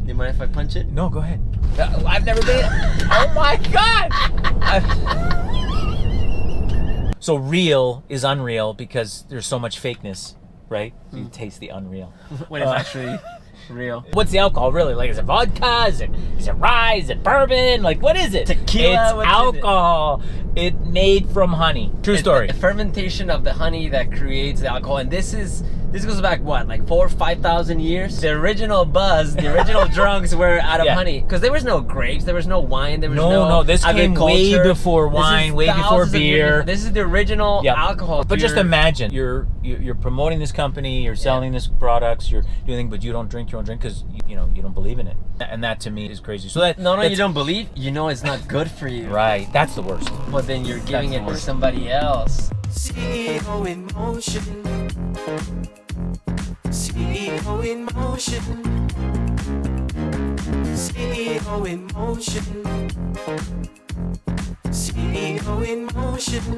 Do you mind if I punch it? No, go ahead. I've never been. Oh my God! So real is unreal because there's so much fakeness, right? You taste the unreal. When it's actually real. What's the alcohol really? Like, is it vodka? Is it rye? Is it bourbon? Like, what is it? Tequila? It's alcohol. It made from honey. True story. The fermentation of the honey that creates the alcohol, and this goes back what, like 4,000 or 5,000 years? The original buzz, the original drunks were out of honey, because there was no grapes, there was no wine, there was no this came way before wine, way before beer. This is the original alcohol. But just imagine you're promoting this company, you're selling this products, you're doing, but you don't drink your own drink because you don't believe in it, and that to me is crazy. So that you don't believe, you know it's not good for you. Right, that's the worst. But then you're giving it to somebody else. CEO InMotion. CEO InMotion. CEO InMotion. CEO InMotion.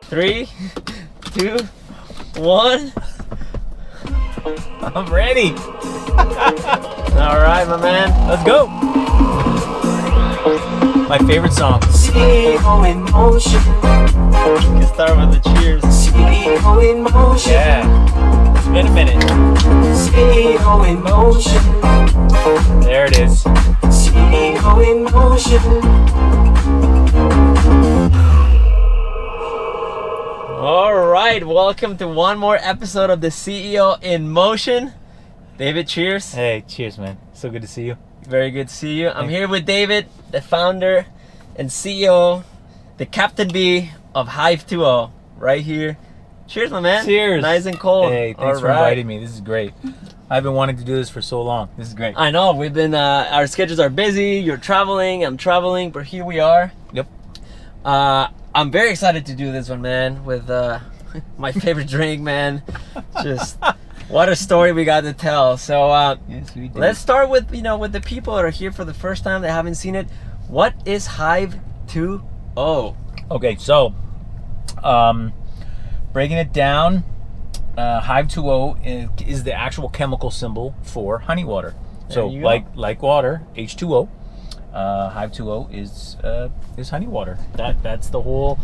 3, 2, 1. I'm ready. All right, my man. Let's go. My favorite song. CEO InMotion. You can start with the cheers. CEO InMotion. Yeah. It's been a minute. CEO InMotion. There it is. CEO InMotion. All right, welcome to one more episode of the CEO InMotion. David, cheers. Hey, cheers, man. So good to see you. Very good to see you. I'm here with David, the founder and CEO, the Captain B of Hive₂O, right here. Cheers, my man. Cheers. Nice and cold. Hey, thanks for inviting me. This is great. I've been wanting to do this for so long. This is great. I know, we've been, our schedules are busy. You're traveling, I'm traveling, but here we are. Yep. I'm very excited to do this one, man, with my favorite drink, man. Just what a story we got to tell. So Yes, we did. let's start with with the people that are here for the first time that haven't seen it. What is Hive₂O? Okay, so breaking it down, Hive₂O is the actual chemical symbol for honey water. So like water, H2O. Hive₂O is honey water. That's the whole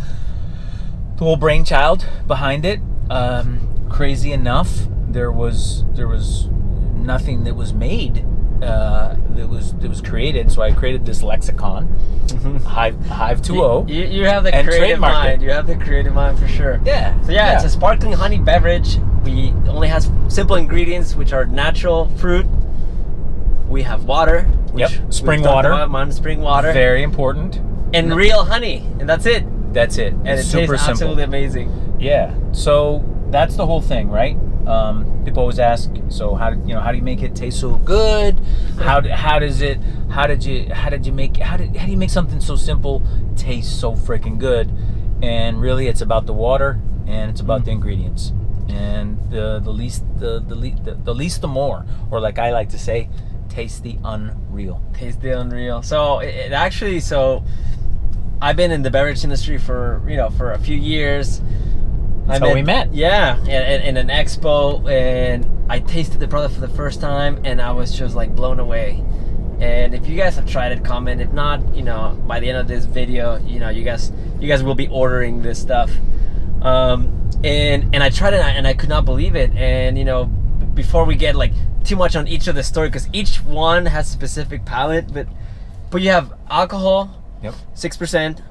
brainchild behind it. Crazy enough, there was nothing that was made that was created. So I created this lexicon, Hive₂O. You have the and creative trademarked mind. it. You have the creative mind for sure. Yeah. So it's a sparkling honey beverage. We only has simple ingredients, which are natural fruit. We have water. Which spring water. Spring water. Very important. And real honey, and that's it. That's it. And It's it super tastes simple. absolutely amazing. Yeah. So that's the whole thing, right? People always ask, so how do you make it taste so good? How do you make something so simple taste so freaking good? And really, it's about the water and it's about the ingredients. And the least the more, or like I like to say, taste the unreal. Taste the unreal. So it actually, I've been in the beverage industry for a few years. That's how we met. Yeah, in an expo, and I tasted the product for the first time, and I was just like blown away. And if you guys have tried it, comment. If not, by the end of this video, you guys will be ordering this stuff. And I tried it, and I could not believe it. And before we get like too much on each of the story, because each one has a specific palate, but you have alcohol, 6%,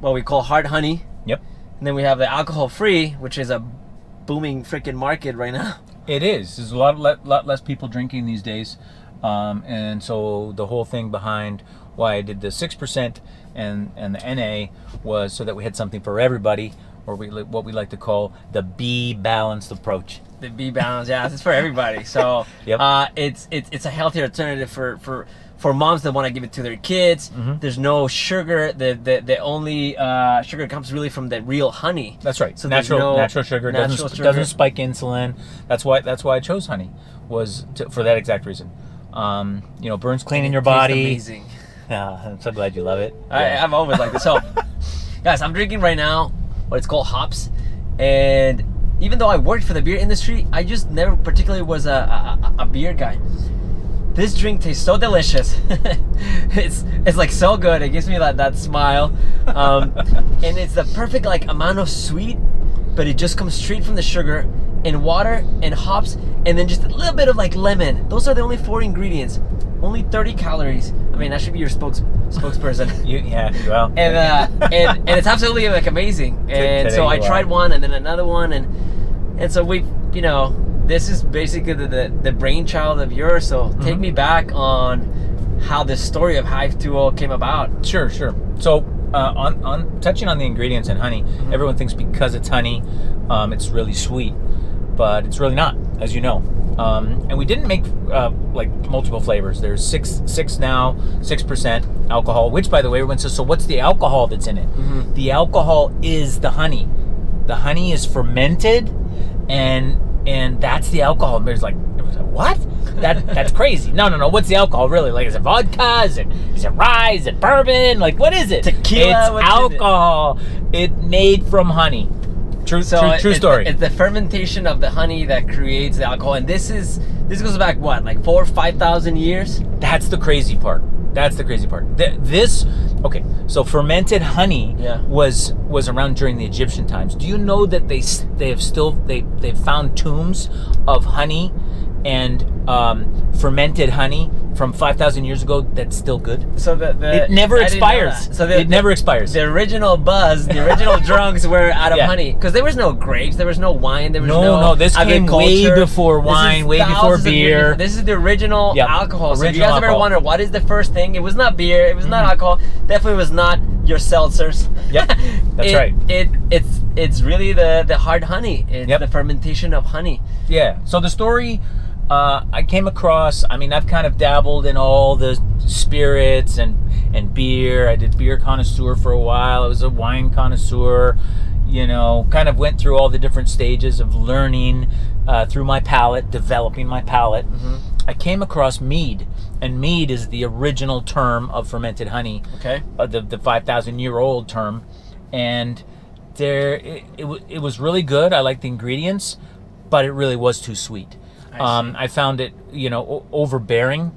what we call hard honey. Yep. And then we have the alcohol-free, which is a booming freaking market right now. It is. There's a lot less people drinking these days, and so the whole thing behind why I did the 6% and the NA was so that we had something for everybody, or what we like to call the B balanced approach. The B balance, it's for everybody. So it's a healthier alternative for moms that want to give it to their kids. There's no sugar. The only sugar comes really from the real honey. That's right. So natural sugar doesn't spike insulin. That's why I chose honey, for that exact reason. Burns clean in your body. Amazing. Yeah, I'm so glad you love it. I've always liked it. So, guys, I'm drinking right now what it's called hops, and even though I worked for the beer industry, I just never particularly was a beer guy. This drink tastes so delicious. it's like so good. It gives me that smile, and it's the perfect like amount of sweet, but it just comes straight from the sugar and water and hops, and then just a little bit of like lemon. Those are the only 4 ingredients. Only 30 calories. I mean, that should be your spokesperson. Well. And it's absolutely like amazing. And Today so I you tried are. one and then another one, and so we, this is basically the brainchild of yours. So take me back on how the story of Hive₂O came about. Sure. So on touching on the ingredients in honey, everyone thinks because it's honey, it's really sweet, but it's really not, as you know. And we didn't make like multiple flavors. There's six now, 6% alcohol. Which, by the way, everyone says, so what's the alcohol that's in it? The alcohol is the honey. The honey is fermented, and that's the alcohol. There's like, what? That's crazy. No. What's the alcohol really? Like, is it vodka? Is it rye? Is it bourbon? Like, what is it? Tequila. It's alcohol. It made from honey. True story. It's the fermentation of the honey that creates the alcohol, and this goes back what, like 4,000 or 5,000 years? That's the crazy part. Okay, so fermented honey was around during the Egyptian times. Do you know that they've found tombs of honey and fermented honey from 5,000 years ago that's still good? So it never expires. So it never expires. The original buzz, the original drunks were out of honey, because there was no grapes, there was no wine, there was no. This came way before wine, way before beer. This is the original alcohol. So if you Original guys ever alcohol. wonder what is the first thing, it was not beer, it was not alcohol, definitely was not your seltzers. Yep, that's right. It's really the hard honey. It's the fermentation of honey. Yeah. So the story I came across, I mean, I've kind of dabbled in all the spirits and beer. I did beer connoisseur for a while. I was a wine connoisseur, kind of went through all the different stages of learning through my palate, developing my palate. I came across mead, and mead is the original term of fermented honey. Okay. The 5,000-year-old term. And it was really good. I liked the ingredients, but it really was too sweet. I found it, overbearing.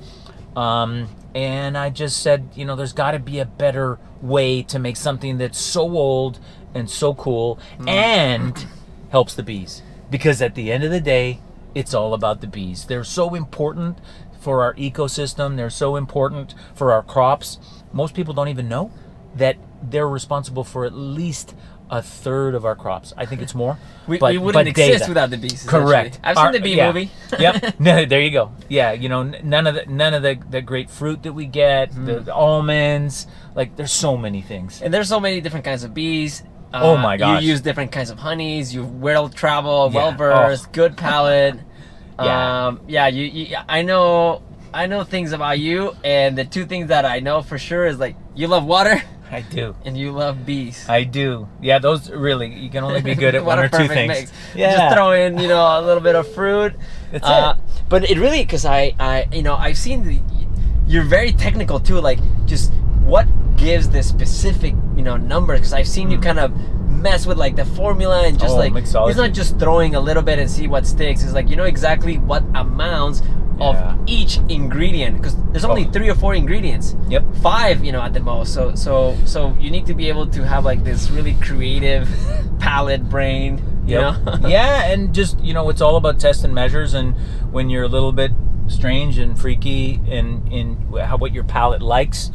And I just said, there's got to be a better way to make something that's so old and so cool and helps the bees. Because at the end of the day, it's all about the bees. They're so important for our ecosystem. They're so important for our crops. Most people don't even know that they're responsible for at least a third of our crops. I think it's more. We wouldn't exist without the bees. Correct. I've seen the bee movie. Yep. No, there you go. Yeah, none of the great fruit that we get, the almonds, like there's so many things. And there's so many different kinds of bees. Oh my gosh. You use different kinds of honeys. You well travel, well versed, good palate. I know things about you, and the two things that I know for sure is like you love water. I do. And you love bees. I do. Yeah, those really, you can only be good at one or two things. Mix. Yeah. Just throw in, a little bit of fruit. That's it. But it really, because I've seen you're very technical too, like just what gives the specific, numbers, because I've seen you kind of mess with like the formula and just mixology. It's not just throwing a little bit and see what sticks. It's like, exactly what amounts of each ingredient, because there's only 3 or 4 ingredients. Yep. 5, at the most. So you need to be able to have like this really creative palate brain. Yeah, and just it's all about test and measures, and when you're a little bit strange and freaky in what your palate likes,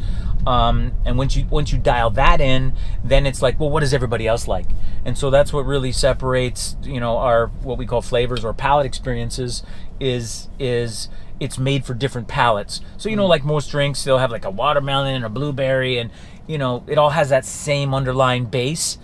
and once you dial that in, then it's like, well, what does everybody else like? And so that's what really separates our what we call flavors or palate experiences is it's made for different palates. So like most drinks, they'll have like a watermelon and a blueberry, and it all has that same underlying base.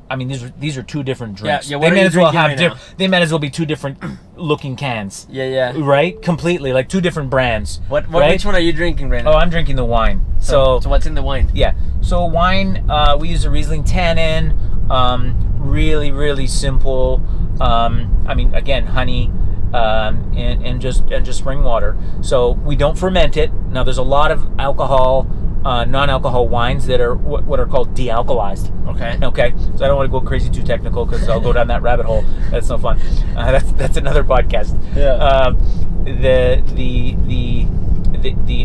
I mean, these are two different drinks. Yeah. They may as well have they might as well be two different looking cans. Yeah. Right? Completely, like two different brands. What right? Which one are you drinking right now? Oh, I'm drinking the wine. So what's in the wine? Yeah. So wine, we use a Riesling tannin. Really, really simple. Again, honey, and just spring water. So we don't ferment it. Now, there's a lot of alcohol non-alcohol wines that are what are called de-alkalized. Okay. Okay, so I don't want to go crazy too technical because I'll go down that rabbit hole. That's no fun. That's another podcast. Yeah.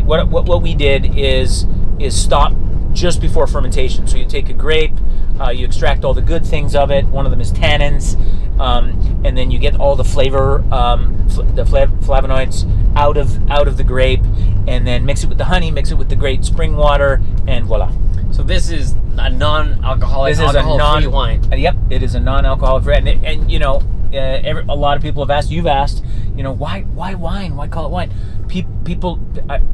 What we did is stop just before fermentation. So you take a grape, you extract all the good things of it. One of them is tannins, and then you get all the flavor, the flavonoids out of the grape, and then mix it with the honey, mix it with the great spring water, and voila. So this is a non-alcoholic, alcohol-free wine. Yep, it is a non-alcoholic free, and you know, a lot of people have asked. You've asked, you know, why wine? Why call it wine? People,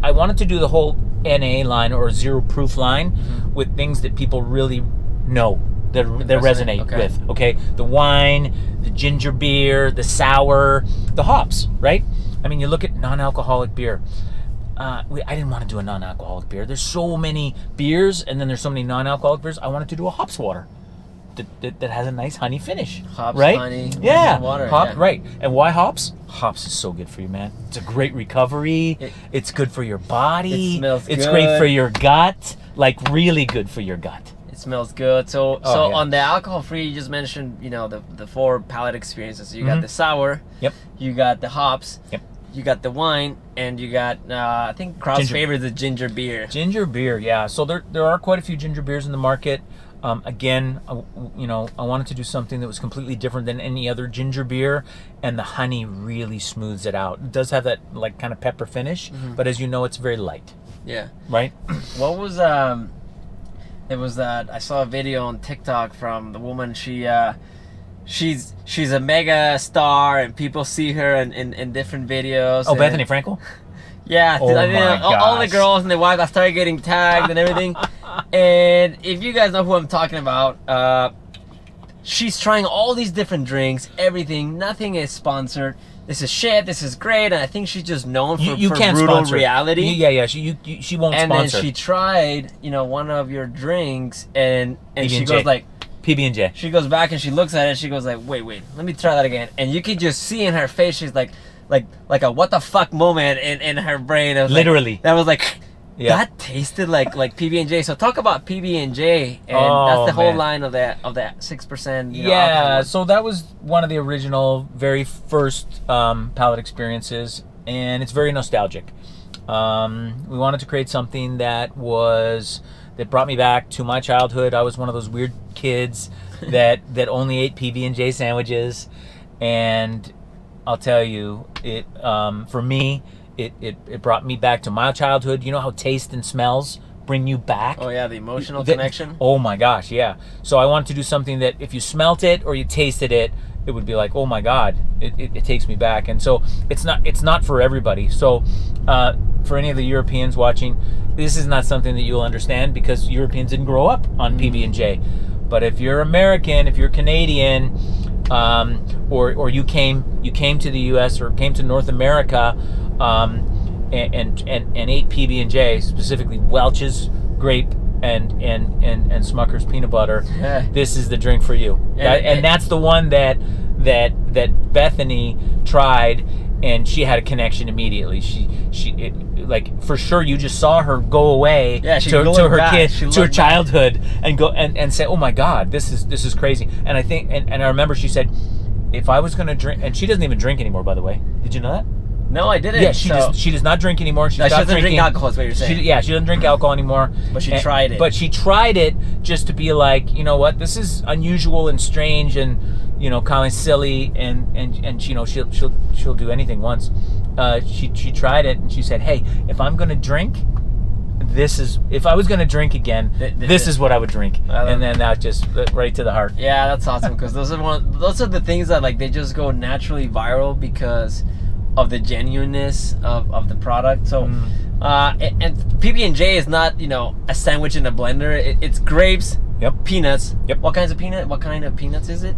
I wanted to do the whole NA line or zero proof line with things that people really know that resonate with. Okay, the wine, the ginger beer, the sour, the hops. Right? I mean, you look at non-alcoholic beer. I didn't want to do a non-alcoholic beer. There's so many beers, and then there's so many non-alcoholic beers. I wanted to do a hops water that has a nice honey finish. Hops, right? honey, yeah, water. Hop, yeah. right. And why hops? Hops is so good for you, man. It's a great recovery. It's good for your body. It smells It's good. great for your gut. Like really good for your gut. It smells good. So yeah. on the alcohol-free, you just mentioned, you know, the 4 palate experiences. So you got the sour. Yep. You got the hops. Yep. You got the wine, and you got I think crowd's Ginger. favorite is the ginger beer. Ginger beer, yeah. So there are quite a few ginger beers in the market. Again, I wanted to do something that was completely different than any other ginger beer, and the honey really smooths it out. It does have that like kind of pepper finish, but as you know, it's very light. Yeah. Right? What was it was that I saw a video on TikTok from the woman. She's a mega star, and people see her in different videos. Oh, Bethany Frankel? Yeah, Oh I mean, my all the gosh. girls and their wives, I started getting tagged and everything. And if you guys know who I'm talking about, she's trying all these different drinks, everything. Nothing is sponsored. This is shit. This is great. And I think she's just known for can't brutal sponsor. reality. Yeah. She won't And sponsor. then she tried, one of your drinks, and she PB&J. goes like, PB&J. she goes back and she looks at it. She goes like, wait, let me try that again. And you can just see in her face, she's like a what the fuck moment in her brain. Literally. That was like, Yeah. that tasted like PB&J. So talk about PB&J, and Oh, that's the whole man. line of that 6%. Yeah, alcohol. so that was one of the original, very first palate experiences, and it's very nostalgic. We wanted to create something that brought me back to my childhood. I was one of those weird kids that only ate PB&J sandwiches, and I'll tell you, it for me, it brought me back to my childhood. You know how taste and smells bring you back? Oh yeah, the emotional connection. Oh my gosh, yeah. So I wanted to do something that if you smelt it or you tasted it, it would be like, oh my God, it takes me back. And so it's not for everybody. So for any of the Europeans watching, this is not something that you'll understand because Europeans didn't grow up on PB&J. But if you're American, if you're Canadian, or you came to the U.S. or came to North America, and ate PB&J, specifically Welch's grape and Smucker's peanut butter, Yeah. this is the drink for you. And that's the one that Bethany tried, and she had a connection immediately. Like for sure, you just saw her go away Yeah, she to looked her back. kid, She to her looked back. childhood, and go and say, oh my God, this is crazy. And I think and I remember she said, if I was gonna drink, and she doesn't even drink anymore, by the way. Did you know that? No, I didn't. Yeah, she does not drink anymore. She No, she stopped doesn't drinking drink alcohol, is what you're saying. She doesn't drink alcohol anymore. But she tried it. But she tried it just to be like, you know what, this is unusual and strange and kind of silly and she'll do anything once. She tried it and she said, hey, if I'm gonna drink, if I was gonna drink again, this is what I would drink. And then that just right to the heart. Yeah, that's awesome because those are the things that like they just go naturally viral because of the genuineness of the product. So and PB&J is not a sandwich in a blender. It's grapes, Yep. peanuts. Yep. What kind of peanuts is it?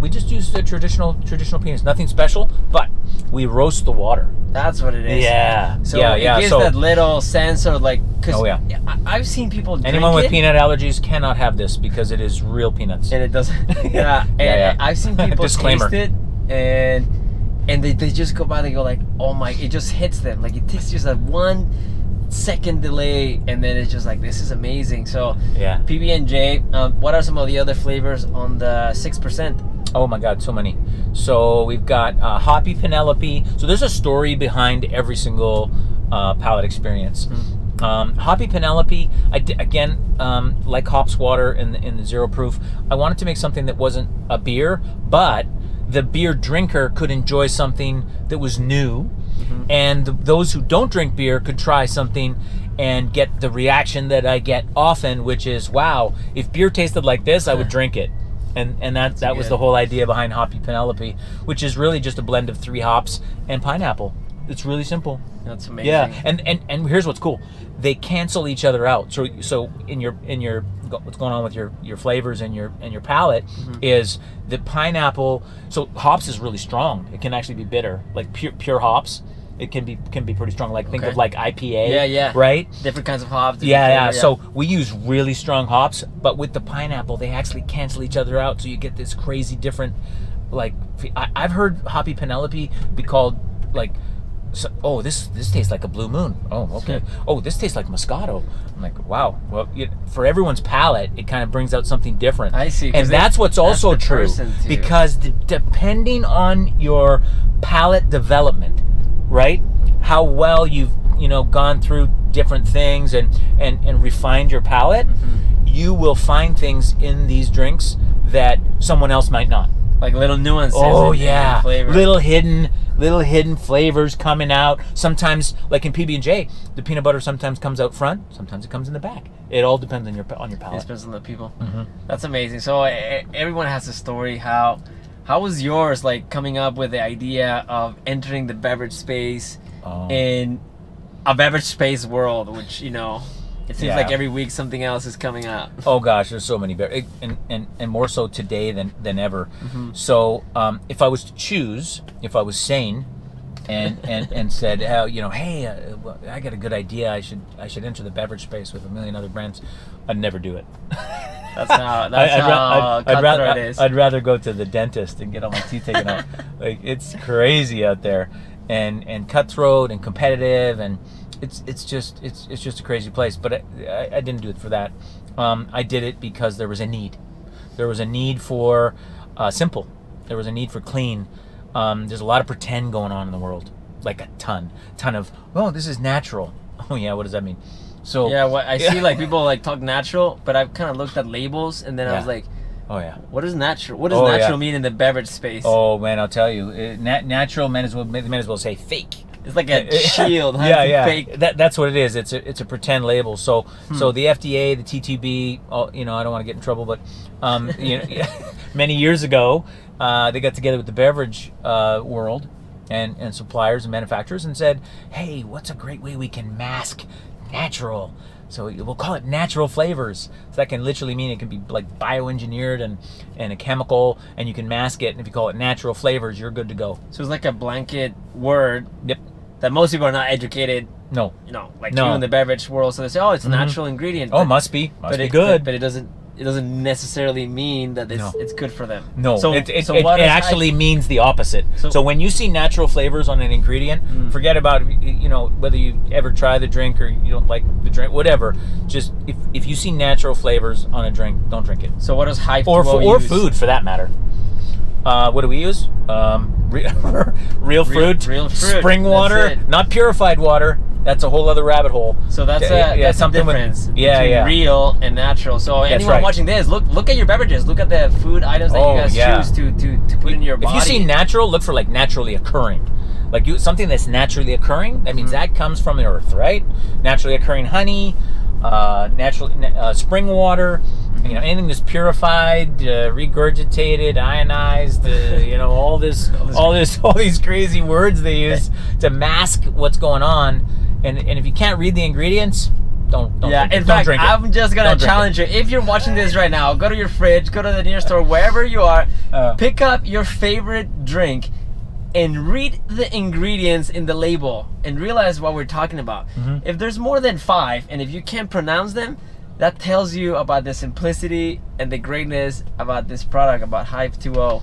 We just use the traditional peanuts, nothing special, but we roast the water. That's what it is. Yeah. So yeah. it gives that little sense of like. Cause Oh, yeah. I've seen people drink Anyone with it, peanut allergies cannot have this because it is real peanuts. and it doesn't. Yeah. And Yeah. I've seen people Disclaimer. taste it, and they just go by. They go like, oh my! It just hits them. Like it takes just that one second delay, and then it's just like, this is amazing. So Yeah. PB&J, what are some of the other flavors on the 6%? Oh my God, so many. So we've got Hoppy Penelope. So there's a story behind every single palate experience. Hoppy Penelope, again, like hops water in the zero proof, I wanted to make something that wasn't a beer, but the beer drinker could enjoy something that was new, and those who don't drink beer could try something and get the reaction that I get often, which is, wow, if beer tasted like this, I would drink it. And that was the whole idea behind Hoppy Penelope, which is really just a blend of 3 hops and pineapple. It's really simple. That's amazing. Yeah, and here's what's cool. They cancel each other out. So in your what's going on with your flavors and your palate is the pineapple. So hops is really strong. It can actually be bitter, like pure hops. It can be pretty strong. Like think of like IPA. Yeah. Right. Different kinds of hops. Yeah. So we use really strong hops, but with the pineapple, they actually cancel each other out. So you get this crazy different. Like I've heard Hoppy Penelope be called like. So, oh, this tastes like a blue moon. Oh, okay. Oh, this tastes like Moscato. I'm like, wow. Well, for everyone's palate, it kind of brings out something different. I see. And that's what's also true, because depending on your palate development, right? How well you've gone through different things and refined your palate, you will find things in these drinks that someone else might not. Like little nuances. Oh yeah, flavor. little hidden flavors coming out. Sometimes, like in PB&J, the peanut butter sometimes comes out front, sometimes it comes in the back. It all depends on your palate. It depends on the people. That's amazing. So everyone has a story. How was yours, like coming up with the idea of entering the beverage space in a beverage space world, which it seems like every week something else is coming out. Oh gosh, there's so many and more so today than ever. So if I was to choose, if I was sane, and said, hey, I got a good idea. I should enter the beverage space with a million other brands. I'd never do it. That's how cutthroat it is. I'd rather go to the dentist and get all my teeth taken out. Like it's crazy out there, and cutthroat and competitive and. It's just a crazy place, but I didn't do it for that. I did it because there was a need. There was a need for simple. There was a need for clean. There's a lot of pretend going on in the world, like a ton of. Oh, this is natural. Oh yeah, what does that mean? So yeah, I see like people like talk natural, but I've kind of looked at labels and then I was like, oh yeah, what is natural? What does natural mean in the beverage space? Oh man, I'll tell you, natural may as well say fake. It's like a shield. Yeah. Fake. That's what it is. It's a pretend label. So the FDA, the TTB, I don't want to get in trouble, but many years ago, they got together with the beverage world and suppliers and manufacturers and said, hey, what's a great way we can mask natural? So we'll call it natural flavors. So that can literally mean it can be like bioengineered and a chemical, and you can mask it. And if you call it natural flavors, you're good to go. So it's like a blanket word. Yep. That most people are not educated. No. You in the beverage world. So they say, oh, it's a natural ingredient. But, must be good. But it doesn't necessarily mean that it's good for them. No, so it actually means the opposite. So when you see natural flavors on an ingredient, forget about whether you ever try the drink or you don't like the drink, whatever. Just if you see natural flavors on a drink, don't drink it. So what does Hive₂O use? Or food for that matter. What do we use? Real fruit, spring water, not purified water. That's a whole other rabbit hole. So that's something difference between real and natural. So anyone watching this, look at your beverages. Look at the food items that you guys choose to put in your body. If you see natural, look for like naturally occurring. Like something that's naturally occurring, that means that comes from the earth, right? Naturally occurring honey, natural spring water, anything that's purified, regurgitated, ionized, all these crazy words they use to mask what's going on. And if you can't read the ingredients, don't drink it. In fact, I'm just gonna challenge you. If you're watching this right now, go to your fridge, go to the nearest store, wherever you are, pick up your favorite drink and read the ingredients in the label and realize what we're talking about. If there's more than 5 and if you can't pronounce them, that tells you about the simplicity and the greatness about this product, about Hive₂O.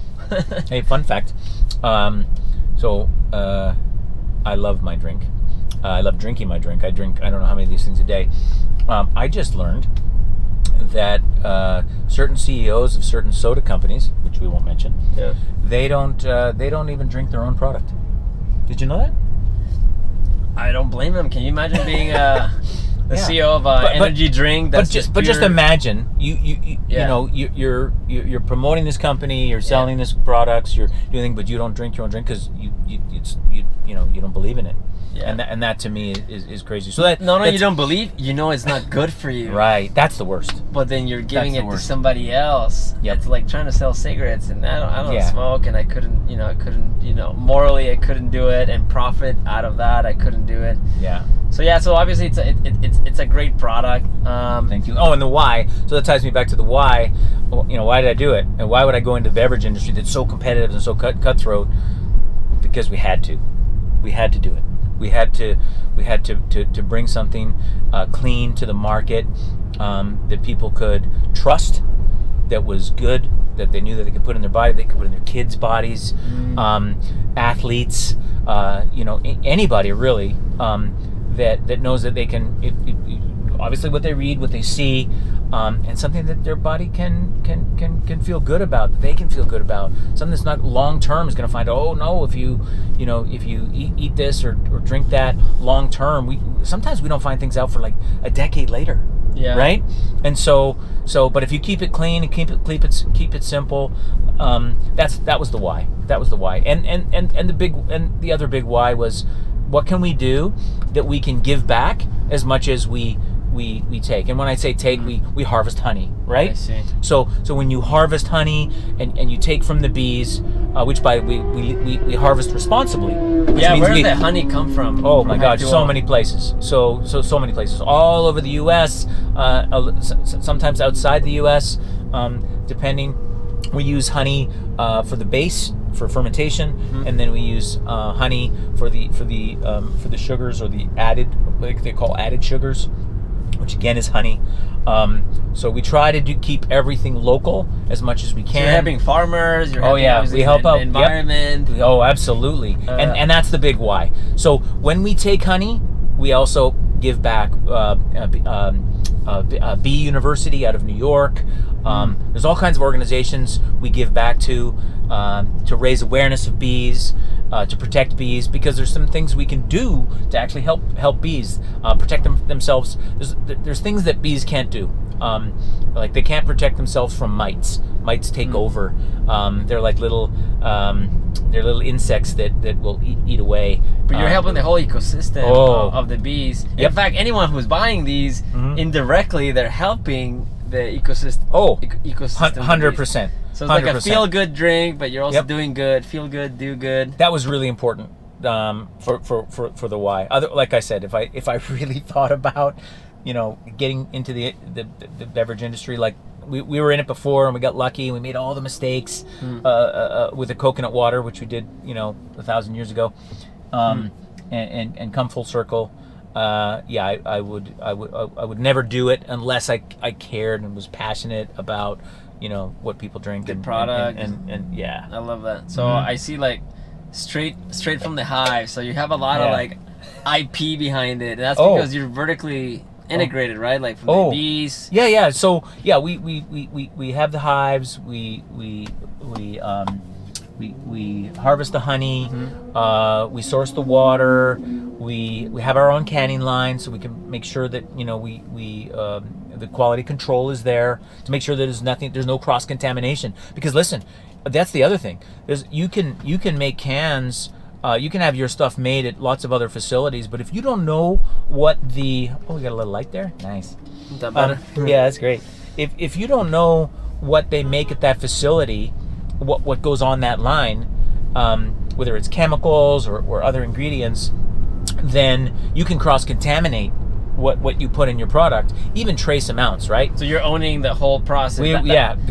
Hey, fun fact. I love my drink. I love drinking my drink. I don't know how many of these things a day. I just learned that certain CEOs of certain soda companies, which we won't mention, Yeah. they don't even drink their own product. Did you know that? I don't blame him. Can you imagine being the Yeah. CEO of an energy drink that's just pure- imagine you Yeah. know you're promoting this company, you're selling this products, you're doing, but you don't drink your own drink because you don't believe in it. Yeah. And that to me is crazy. So that No, you that's- don't believe. You know it's not good for you. Right, that's the worst. But then you're giving That's the it to worst. somebody else. Yep. It's like trying to sell cigarettes, and I don't Yeah. smoke, and I couldn't, morally I couldn't do it, and profit out of that I couldn't do it. Yeah. So obviously it's a great product. Thank you. Oh, and the why. So that ties me back to the why. Well, why did I do it? And why would I go into the beverage industry that's so competitive and so cutthroat? Because we had to. We had to do it. We had to bring something clean to the market that people could trust, that was good, that they knew that they could put in their body, they could put in their kids' bodies, athletes, anybody really, that knows that they can, obviously what they read, what they see, and something that their body can feel good about, that they can feel good about. Something that's not long term is going to find, oh no, if you eat this or drink that long term, sometimes we don't find things out for like a decade later. Yeah. Right. And so but if you keep it clean and keep it simple, that was the why. That was the why. And the other big why was, what can we do that we can give back as much as we take? And when I say take, we harvest honey, right? I see. So when you harvest honey and you take from the bees, which we harvest responsibly. Which Yeah, means where does that honey come from? Oh my From God, Hive₂O? so many places. So many places. All over the U.S., sometimes outside the U.S., depending. We use honey for the base, for fermentation, and then we use honey for the sugars, or the added, like they call added sugars, which again is honey. So we try to keep everything local as much as we can. So you're helping farmers. You're helping, obviously, we help the out environment. Yep. Oh, absolutely, and that's the big why. So when we take honey, we also give back. Bee University out of New York. There's all kinds of organizations we give back to raise awareness of bees, to protect bees, because there's some things we can do to actually help bees protect themselves. There's things that bees can't do. Like they can't protect themselves from mites. Mites take over. They're like little insects that will eat away. But you're helping the whole ecosystem of the bees. Yep. In fact, anyone who's buying these, indirectly, they're helping the ecosystem. Ecosystem. 100%. So it's like a 100%. feel-good drink, but you're also Yep. doing good. Feel good, do good. That was really important for the why. Like I said, if I really thought about getting into the beverage industry, like we were in it before and we got lucky and we made all the mistakes with the coconut water, which we did 1,000 years ago, and come full circle. I would never do it unless I cared and was passionate about what people drink, Good product. and yeah. I love that. So I see like straight from the hive. So you have a lot of like IP behind it. And that's because you're vertically integrated, right? Like from the bees. Yeah. So we have the hives. We harvest the honey. We source the water. We have our own canning line, so we can make sure that the quality control is there to make sure that there's no cross contamination. Because listen, that's the other thing. You can make cans. You can have your stuff made at lots of other facilities, but if you don't know what we got a little light there. Nice. Is that better? Yeah, that's great. If you don't know what they make at that facility, what goes on that line, whether it's chemicals or other ingredients, then you can cross-contaminate what you put in your product, even trace amounts, right? So you're owning the whole process.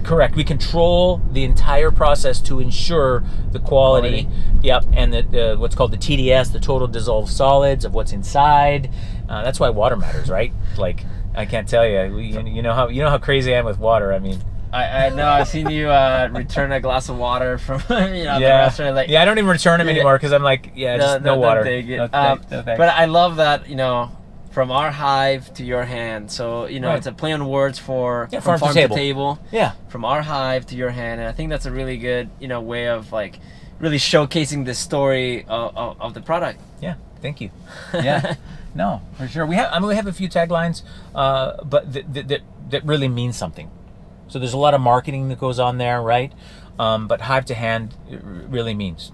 Correct. We control the entire process to ensure the quality. Yep, and the what's called the TDS, the total dissolved solids of what's inside. That's why water matters, right? Like I can't tell you. You know how crazy I am with water. I mean, I know I've seen you return a glass of water from the restaurant. Like, I don't even return them anymore because I'm like, just no water. Take it. No, no thanks. But I love that, from our hive to your hand. So, Right. it's a play on words for farm from to farm to table. table. Yeah. From our hive to your hand. And I think that's a really good, way of like really showcasing the story of the product. Yeah. Thank you. Yeah. No, for sure. We have a few taglines, but that really mean something. So there's a lot of marketing that goes on there, right? But hive to hand really means,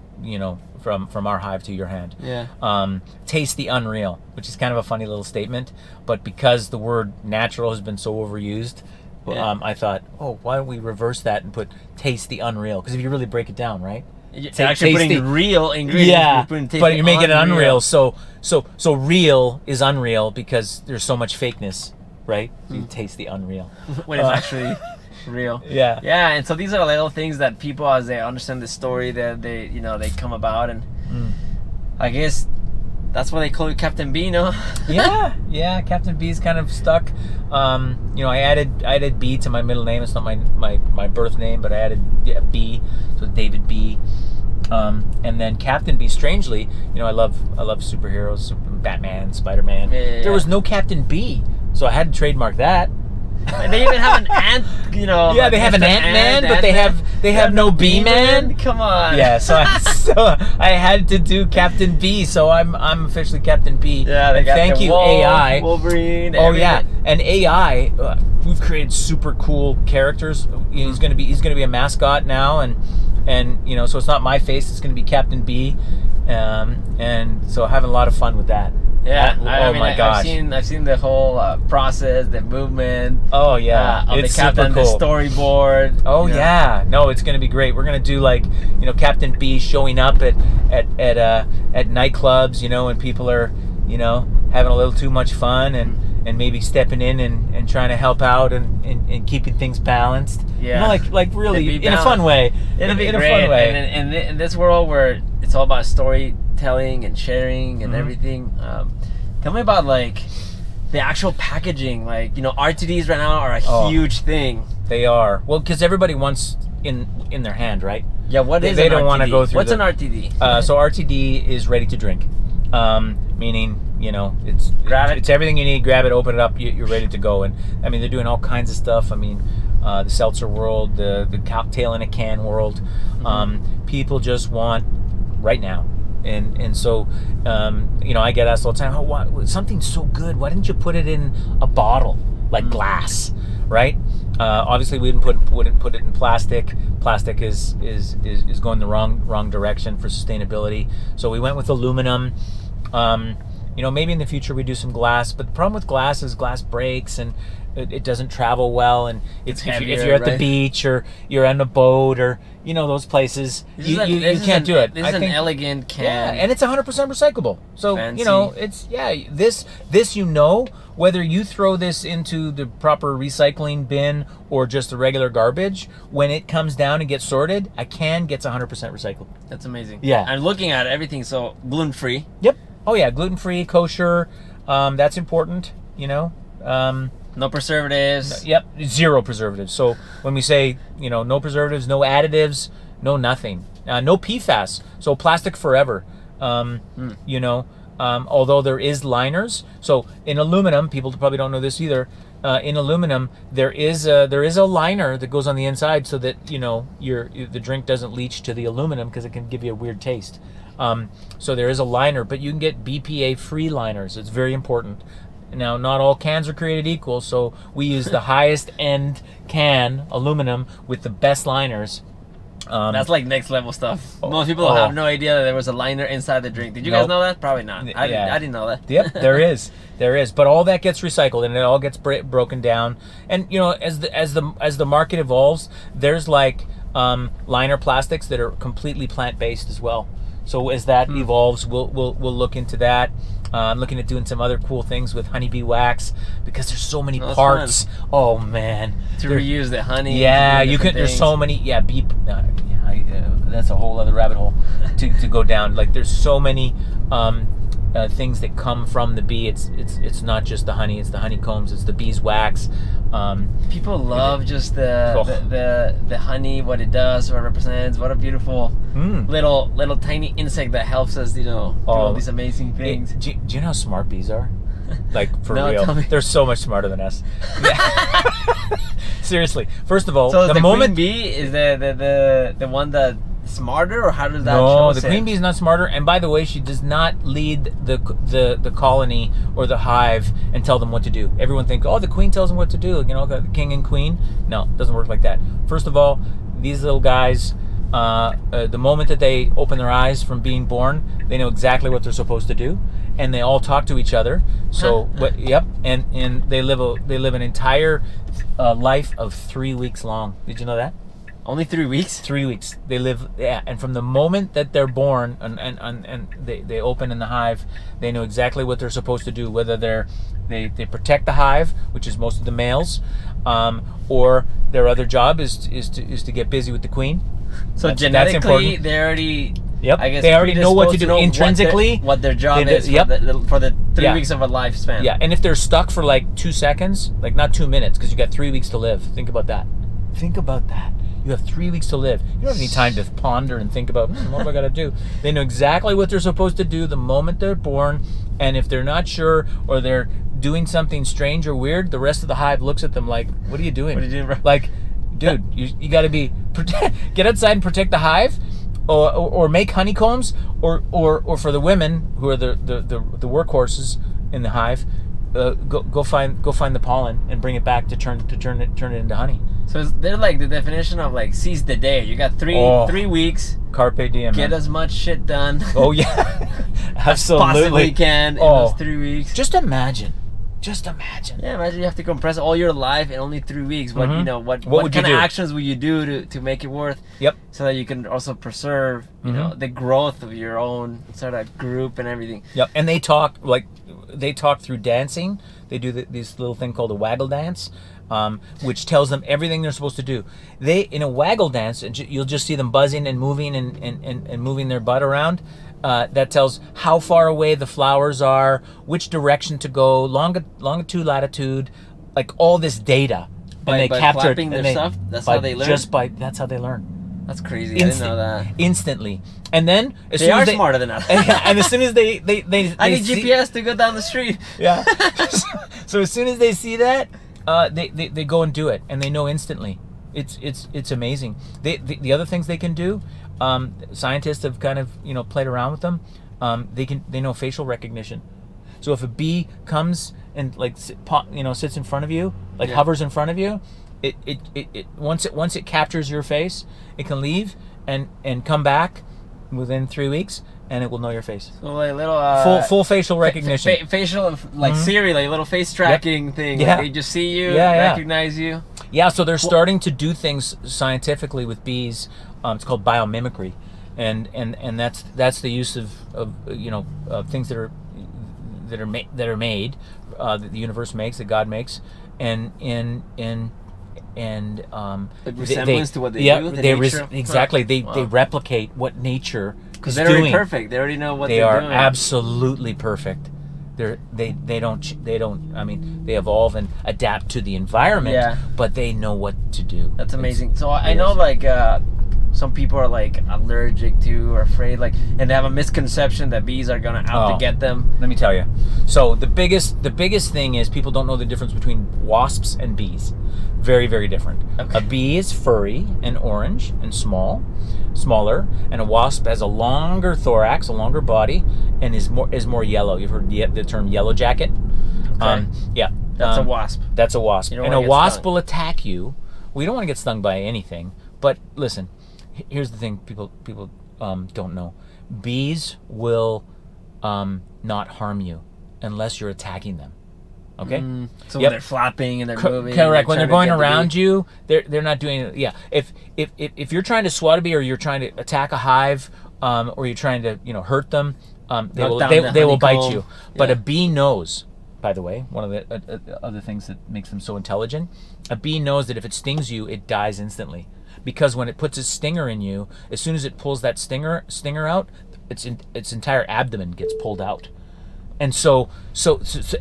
from our hive to your hand. Yeah. Taste the unreal, which is kind of a funny little statement, but because the word natural has been so overused, I thought, why don't we reverse that and put taste the unreal? Because if you really break it down, right? It's actually putting real ingredients. Yeah, but you're making it unreal. So real is unreal because there's so much fakeness, right? So you taste the unreal. When it's actually real. Yeah. Yeah, and so these are little things that people, as they understand the story, that they come about, and I guess that's why they call you Captain B, no? yeah. Captain B is kind of stuck. I added B to my middle name. It's not my birth name, but I added B, so David B. And then Captain B. Strangely, I love superheroes, Batman, Spider-Man. Yeah. There was no Captain B, so I had to trademark that. And they even have an ant, Yeah, they have an Ant-Man, but they have no B-Man. Come on. Yeah, so I had to do Captain B, so I'm officially Captain B. Yeah, they and got thank the you Wolf, AI. Wolverine. Oh yeah, and AI, we've created super cool characters. He's gonna be a mascot now, and so it's not my face, it's gonna be Captain B, and so having a lot of fun with that. Yeah, my gosh! I've seen the whole process, the movement. Oh yeah, of it's the captain, super cool. The storyboard. Oh yeah, no, it's gonna be great. We're gonna do like Captain B showing up at nightclubs, and people are having a little too much fun and maybe stepping in and trying to help out and keeping things balanced. Yeah, like really in a fun way. It'll be in great. A fun way. And in this world where it's all about storytelling and sharing and everything, tell me about like the actual packaging. Like RTDs right now are a huge thing. They are because everybody wants in their hand, right? Yeah, they don't want to go through. What's an RTD? So RTD is ready to drink, meaning it's everything you need. Grab it, open it up, you're ready to go. And I mean they're doing all kinds of stuff. I mean the seltzer world, the cocktail in a can world. People just want right now. And so, I get asked all the time, something's so good, why didn't you put it in a bottle, like glass, right? Obviously, we wouldn't put it in plastic. Plastic is going the wrong direction for sustainability. So we went with aluminum. Maybe in the future we do some glass, but the problem with glass is glass breaks and it doesn't travel well. And if you're at the beach or you're on a boat or those places, you can't do it. This is an elegant can. Yeah, and it's 100% recyclable. So fancy. It's this whether you throw this into the proper recycling bin or just the regular garbage, when it comes down and gets sorted, a can gets 100% recycled. That's amazing. Yeah. I'm looking at everything, so gluten-free. Yep. Oh yeah, gluten-free, kosher. That's important. No preservatives. Yep, 0 preservatives. So when we say, no preservatives, no additives, no nothing. No PFAS. So plastic forever. Although there is liners. So in aluminum, people probably don't know this either. In aluminum, there is a liner that goes on the inside so that the drink doesn't leach to the aluminum because it can give you a weird taste. So there is a liner, but you can get BPA-free liners. It's very important. Now, not all cans are created equal, so we use the highest end can, aluminum, with the best liners. That's like next level stuff. Most people have no idea that there was a liner inside the drink. Did you guys know that? Probably not. I didn't know that. Yep, there is. But all that gets recycled and it all gets broken down. And as the market evolves, there's like liner plastics that are completely plant-based as well. So as that evolves, we'll look into that. I'm looking at doing some other cool things with honeybee wax because there's so many parts. Fun. Oh man, to reuse the honey. Yeah, you can. There's so many. Yeah, that's a whole other rabbit hole to go down. Like there's so many things that come from the bee. It's not just the honey. It's the honeycombs. It's the beeswax. People love just the honey, what it does, what it represents. What a beautiful little tiny insect that helps us, do all these amazing things. Do you know how smart bees are? Like, for No, real, tell me. they're so much smarter than us. Seriously. First of all, So the moment queen bee is the one that smarter, or how does that? no, show the us queen it? bee is not smarter, and by the way, she does not lead the colony or the hive and tell them what to do. Everyone thinks, oh, the queen tells them what to do, the king and queen. No, it doesn't work like that. First of all, these little guys, the moment that they open their eyes from being born, they know exactly what they're supposed to do, and they all talk to each other. So, and they live an entire life of 3 weeks long. Did you know that? Only 3 weeks. 3 weeks. They live, and from the moment that they're born and they open in the hive, they know exactly what they're supposed to do. Whether they protect the hive, which is most of the males, or their other job is to get busy with the queen. So That's genetically, important. they already. Yep. I guess They already know what to do predisposed know intrinsically. what their job They is do- yep. for the 3 Yeah. weeks of a lifespan. Yeah, and if they're stuck for like 2 seconds, like not 2 minutes, because you got 3 weeks to live. Think about that. Think about that. You have 3 weeks to live. You don't have any time to ponder and think about, what have I got to do? They know exactly what they're supposed to do the moment they're born, and if they're not sure or they're doing something strange or weird, the rest of the hive looks at them like, what are you doing? What are you doing, bro? Like, dude, you got to get outside and protect the hive, or make honeycombs, or for the women who are the workhorses in the hive, go find the pollen and bring it back to turn it into honey. So they're like the definition of like seize the day. You got 3 weeks. Carpe diem. Get man. as much shit done. Oh yeah, as absolutely. possibly can in those 3 weeks. Just imagine. Yeah, imagine you have to compress all your life in only 3 weeks. What What what would you kind of do? actions would you do to make it worth? Yep. So that you can also preserve, the growth of your own sort of group and everything. Yep. And they talk through dancing. They do this little thing called a waggle dance, which tells them everything they're supposed to do. They in a waggle dance, you'll just see them buzzing and moving and moving their butt around. That tells how far away the flowers are, which direction to go, longitude, latitude, like all this data. By and they capture it. clapping their and stuff? That's how they learn? That's how they learn. That's crazy. I didn't know that. Instantly. And then as They soon are as smarter than us. and as soon as they I need see, GPS to go down the street. yeah. So as soon as they see that, they go and do it, and they know instantly. It's amazing. The other things they can do, scientists have kind of played around with them. They know facial recognition. So if a bee comes and sits in front of you, hovers in front of you, it once it captures your face, it can leave and come back within 3 weeks, and it will know your face. So like little Full facial recognition. facial like Siri, like little face tracking thing. Yeah. Like they just see you, Yeah. recognize you. Yeah, so they're starting to do things scientifically with bees. It's called biomimicry, and that's the use of things that are made, that the universe makes, that God makes, and Like resemblance to what they do. The nature. Exactly. They Wow. replicate what nature Because is they're already doing. perfect. They already know what They they're are doing. absolutely perfect. They don't. I mean, they evolve and adapt to the environment, Yeah. but they know what to do. That's amazing. So I it know is. like some people are like allergic to or afraid, like, and they have a misconception that bees are gonna out to Oh. get them. Let me tell you. So the biggest thing is people don't know the difference between wasps and bees. Very, very different. Okay. A bee is furry and orange and smaller, and a wasp has a longer thorax, a longer body, and is more yellow. You've heard the term yellow jacket. Okay. Yeah. That's a wasp. That's a wasp. You don't And a wanna get wasp stung. will attack you. We don't want to get stung by anything. But listen, here's the thing people don't know. Bees will not harm you unless you're attacking them. Okay? So Yep. they're flapping and they're Co- moving. correct. When they're going trying to get the around bee. you, they're not doing it. Yeah. If you're trying to swat a bee, or you're trying to attack a hive, or you're trying to hurt them, they will Knock down the they will bite honeycomb. you. But Yeah. a bee knows. By the way, one of the other things that makes them so intelligent, a bee knows that if it stings you, it dies instantly. Because when it puts its stinger in you, as soon as it pulls that stinger out, its entire abdomen gets pulled out. And so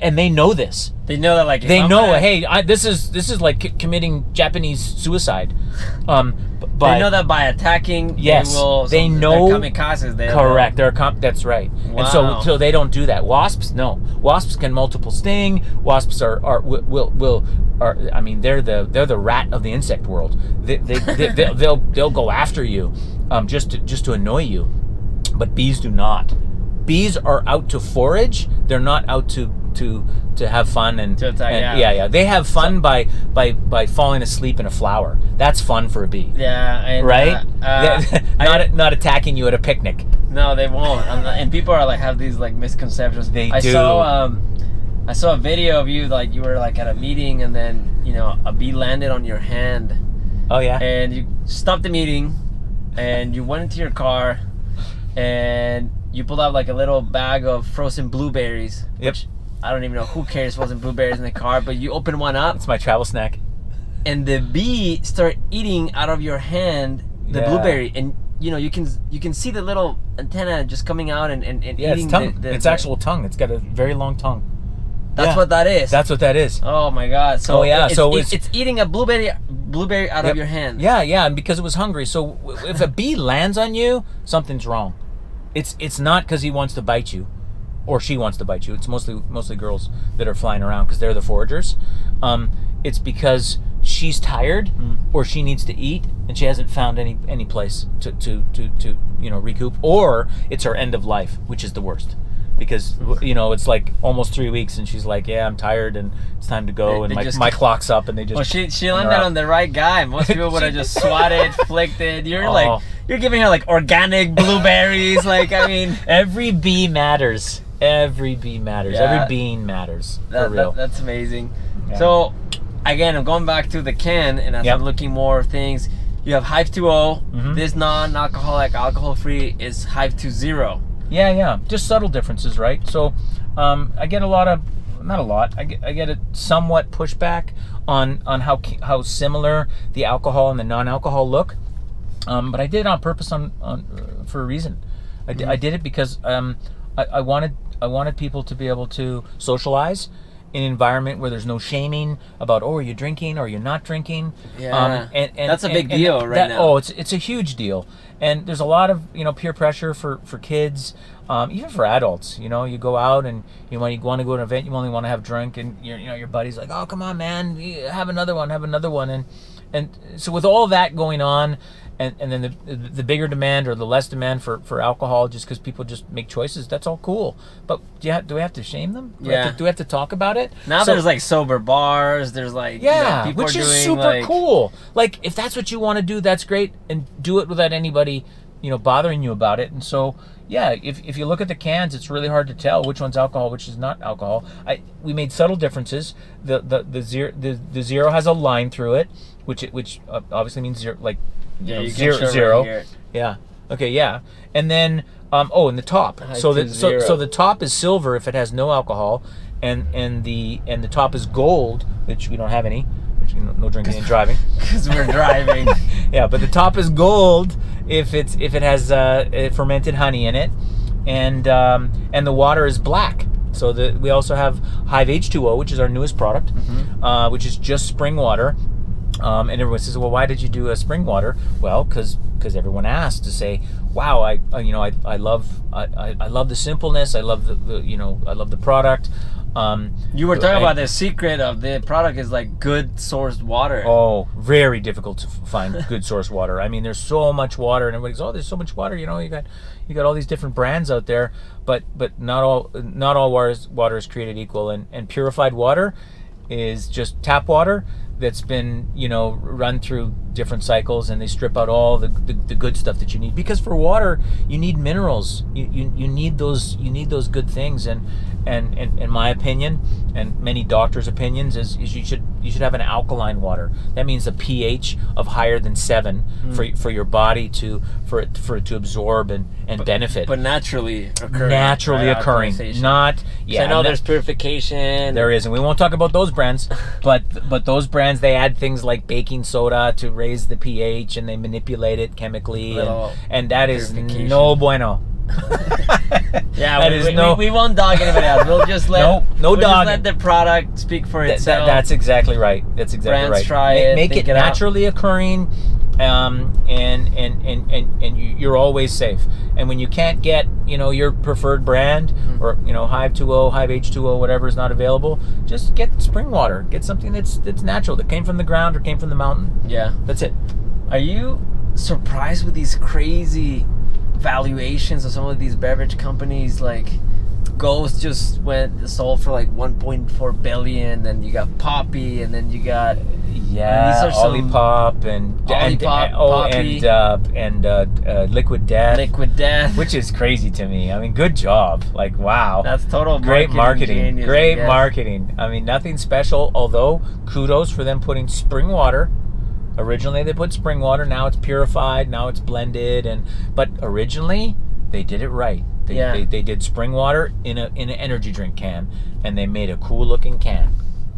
and they know this. They know that, like, if They I'm know, gonna- hey, this is like committing Japanese suicide. they know that by attacking, Yes, they will. they know- they're kamikazes. Correct. That's right. And Wow. so they don't do that. Wasps, no. Wasps can multiple sting. Wasps will I mean, they're the rat of the insect world. They'll go after you, just to annoy you. But bees do not. Bees are out to forage. They're not out to have fun and To attack, and- yeah. yeah. They have fun by falling asleep in a flower. That's fun for a bee. Yeah, and, Right? I- not attacking you at a picnic. No, they won't. And people are like have these like misconceptions. They I do. I saw a video of you, like you were like at a meeting, and then a bee landed on your hand, Oh yeah. and you stopped the meeting, and you went into your car, and you pulled out like a little bag of frozen blueberries. Yep. Which I don't even know who carries frozen blueberries in the car, but you open one up, It's my travel snack. and the bee start eating out of your hand the Yeah. blueberry, and you can see the little antenna just coming out and Yeah, eating it's tongue. the It's actual tongue. It's got a very long tongue. That's Yeah. what that is. That's what that is. Oh my god. So Oh, yeah, it's, so it's eating a blueberry out Yep. of your hand. Yeah, and because it was hungry. So if a bee lands on you, something's wrong. It's not because he wants to bite you, or she wants to bite you. It's mostly girls that are flying around because they're the foragers. It's because she's tired or she needs to eat and she hasn't found any place to recoup, or it's her end of life, which is the worst. Because it's like almost 3 weeks and she's like, yeah, I'm tired and it's time to go, and They just- my clock's up, and they just Well, she landed on the right guy. Most people would have just swatted, flicked it. You're giving her like organic blueberries. Like, I mean, every bee matters. Every bee matters. Yeah. Every bean matters. For real. that's amazing. Yeah. So, again, I'm going back to the can, and as Yep. I'm looking more things, you have Hive₂O. Mhm. This non-alcoholic, alcohol-free is Hive₂O. Yeah. Just subtle differences, right? So, I get not a lot. I get a somewhat pushback on how similar the alcohol and the non-alcohol look. But I did it on purpose for a reason. I did it because I wanted people to be able to socialize in an environment where there's no shaming about, are you drinking or you're not drinking. Yeah. And That's a big deal right now. Oh, it's a huge deal. And there's a lot of peer pressure for kids, even for adults. You go out and you want to go to an event, you only want to have drink, and your buddy's like, oh, come on, man, have another one, and so with all that going on, and then the bigger demand or the less demand for alcohol, just because people just make choices, that's all cool. But do we have to shame them? Do we have to talk about it? Now So- there's like sober bars. There's like people which are is doing super like, cool. Like, if that's what you want to do, that's great, and do it without anybody bothering you about it. And so if you look at the cans, it's really hard to tell which one's alcohol, which is not alcohol. We made subtle differences. The zero has a line through it, which obviously means zero, like you can zero show zero. right here. Yeah. Okay. Yeah. And then and the top. So the top is silver if it has no alcohol, and the top is gold, which we don't have any. Which no drinking and driving. Because we're driving. Yeah, but the top is gold if it has fermented honey in it, and the water is black. So we also have Hive₂O, which is our newest product, which is just spring water. And everyone says, well, why did you do a spring water? Well, because everyone asked to say, wow, I love the simpleness. I love I love the product. You were talking about the secret of the product is like good sourced water. Oh, very difficult to find good source water. I mean, there's so much water, and everybody's, oh, there's so much water. You got all these different brands out there, but not all water is created equal. And purified water is just tap water that's been run through different cycles, and they strip out all the good stuff that you need, because for water you need minerals. You need those good things, and in my opinion, and many doctors' opinions, is you should have an alkaline water. That means a pH of higher than 7 for your body for it to absorb and benefit. But naturally occurring. Not I know there's purification. There is, and we won't talk about those brands, but those brands, they add things like baking soda to raise the pH, and they manipulate it chemically, and that is no bueno. Yeah, Yeah, That is no. we won't dog anybody else. We'll just let No we'll just dogging. let the product speak for itself. That's exactly right. That's exactly Brands right. try it, Make think it it out. naturally occurring, and you're always safe. And when you can't get, your preferred brand, or Hive₂O, Hive H2O, whatever is not available, just get spring water. Get something that's natural, that came from the ground or came from the mountain. Yeah. That's it. Are you surprised with these crazy valuations of some of these beverage companies? Like Ghost just sold for like 1.4 billion, and you got Poppy, and then you got Yeah, these are some- Olipop and Liquid Death. Liquid Death, Which is crazy to me. I mean, good job. Like, wow. that's total Great marketing. genius, I Great guess. marketing. I mean, nothing special, although kudos for them putting spring water. Originally they put spring water, now it's purified, now it's blended, but originally they did it right. They did spring water in an energy drink can, and they made a cool looking can.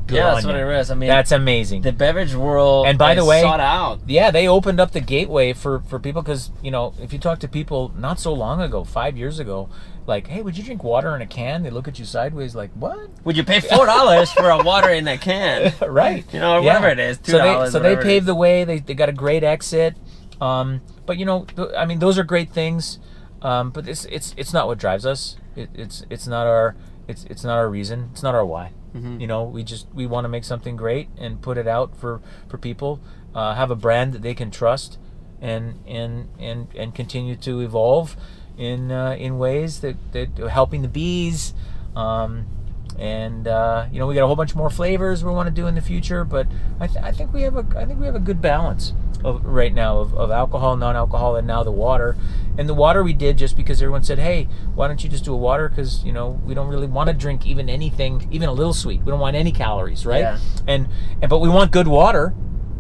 Good Yeah, on that's what ya. it is. I mean, That's amazing. the beverage world. And by the is way, sought out. Yeah, they opened up the gateway for people, because if you talk to people not so long ago, 5 years ago, like, hey, would you drink water in a can? They look at you sideways like, what? Would you pay $4 for a water in a can? Right. Or whatever it is, $2. So they whatever it paved is. the way. They got a great exit. But I mean, those are great things. But it's not what drives us. It's not our reason. It's not our why. Mm-hmm. We want to make something great and put it out for people. Have a brand that they can trust, and continue to evolve in ways that helping the bees. We got a whole bunch more flavors we want to do in the future, but I think we have a good balance right now of alcohol, non-alcohol, and now the water. And the water we did just because everyone said, hey, why don't you just do a water? Because we don't really want to drink even anything, even a little sweet. We don't want any calories, right? Yeah. But we want good water,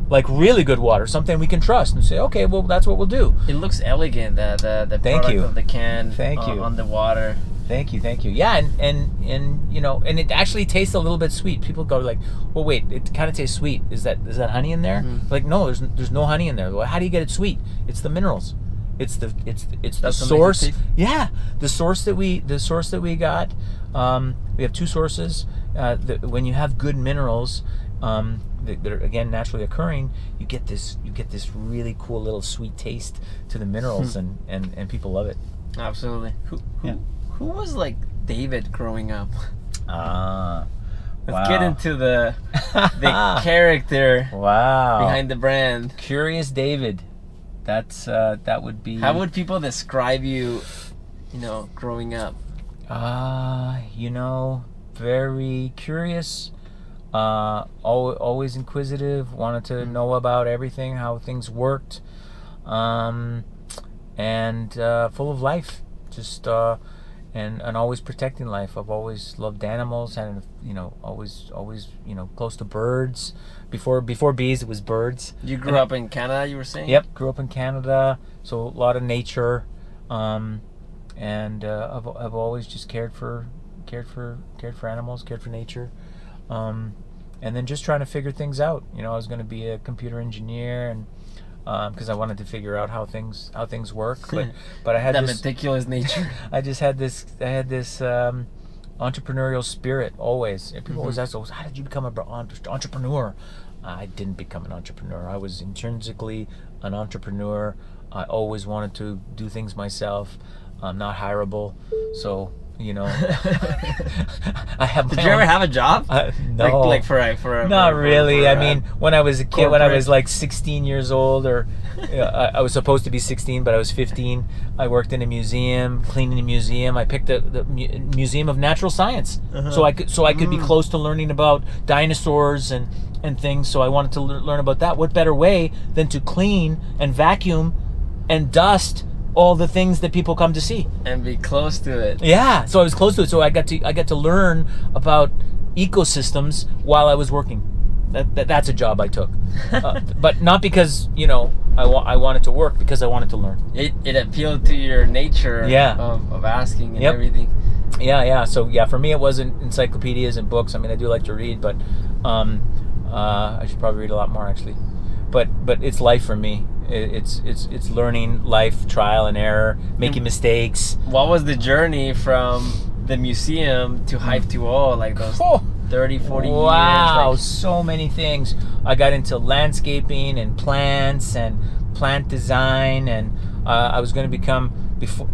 like really good water, something we can trust, and say, okay, well, that's what we'll do. It looks elegant. The Thank product you. of the can. Thank you. On the water. Thank you. Yeah, and it actually tastes a little bit sweet. People go like, well, wait, it kind of tastes sweet. Is that honey in there? Mhm. Like, no, there's no honey in there. Well, how do you get it sweet? It's the minerals. It's the That's what makes it source. taste- Yeah, the source that we got. We have two sources. When you have good minerals, that are again naturally occurring, you get this really cool little sweet taste to the minerals, and people love it. Absolutely. Who was like David growing up? Let's get into the character behind the brand. Curious David. That would be. How would people describe you, growing up? Very curious. Always inquisitive. Wanted to know about everything, how things worked, and full of life. Just and always protecting life. I've always loved animals, and always close to birds. Before bees, it was birds. You grew up in Canada, you were saying? Yep, grew up in Canada, so a lot of nature, and I've always just cared for animals, cared for nature, and then just trying to figure things out. I was going to be a computer engineer, and because I wanted to figure out how things work, but I had that this meticulous nature. I had this entrepreneurial spirit always. And people always ask, how did you become an entrepreneur? I didn't become an entrepreneur. I was intrinsically an entrepreneur. I always wanted to do things myself. I'm not hireable, so I have. Did you ever have a job? No, like for a not really. I mean, when I was a kid, when I corporate? was like 16 years old, or I was supposed to be 16, but I was 15. I worked in a museum, cleaning a museum. I picked the Museum of Natural Science, so I could be close to learning about dinosaurs and things. So I wanted to learn about that. What better way than to clean and vacuum and dust all the things that people come to see and be close to it? Yeah, so I was close to it. So I got to learn about ecosystems while I was working. That's a job I took, but not because I wanted to work, because I wanted to learn. It appealed to your nature. Yeah. of asking and Yep. everything. Yeah. So for me, it wasn't encyclopedias and books. I mean, I do like to read, but I should probably read a lot more actually. But it's life for me. It's learning, life, trial and error, making mistakes. What was the journey from the museum to Hive₂O, like those 30, 40 years? Wow, Like, so many things. I got into landscaping and plants and plant design, and I was going to become, before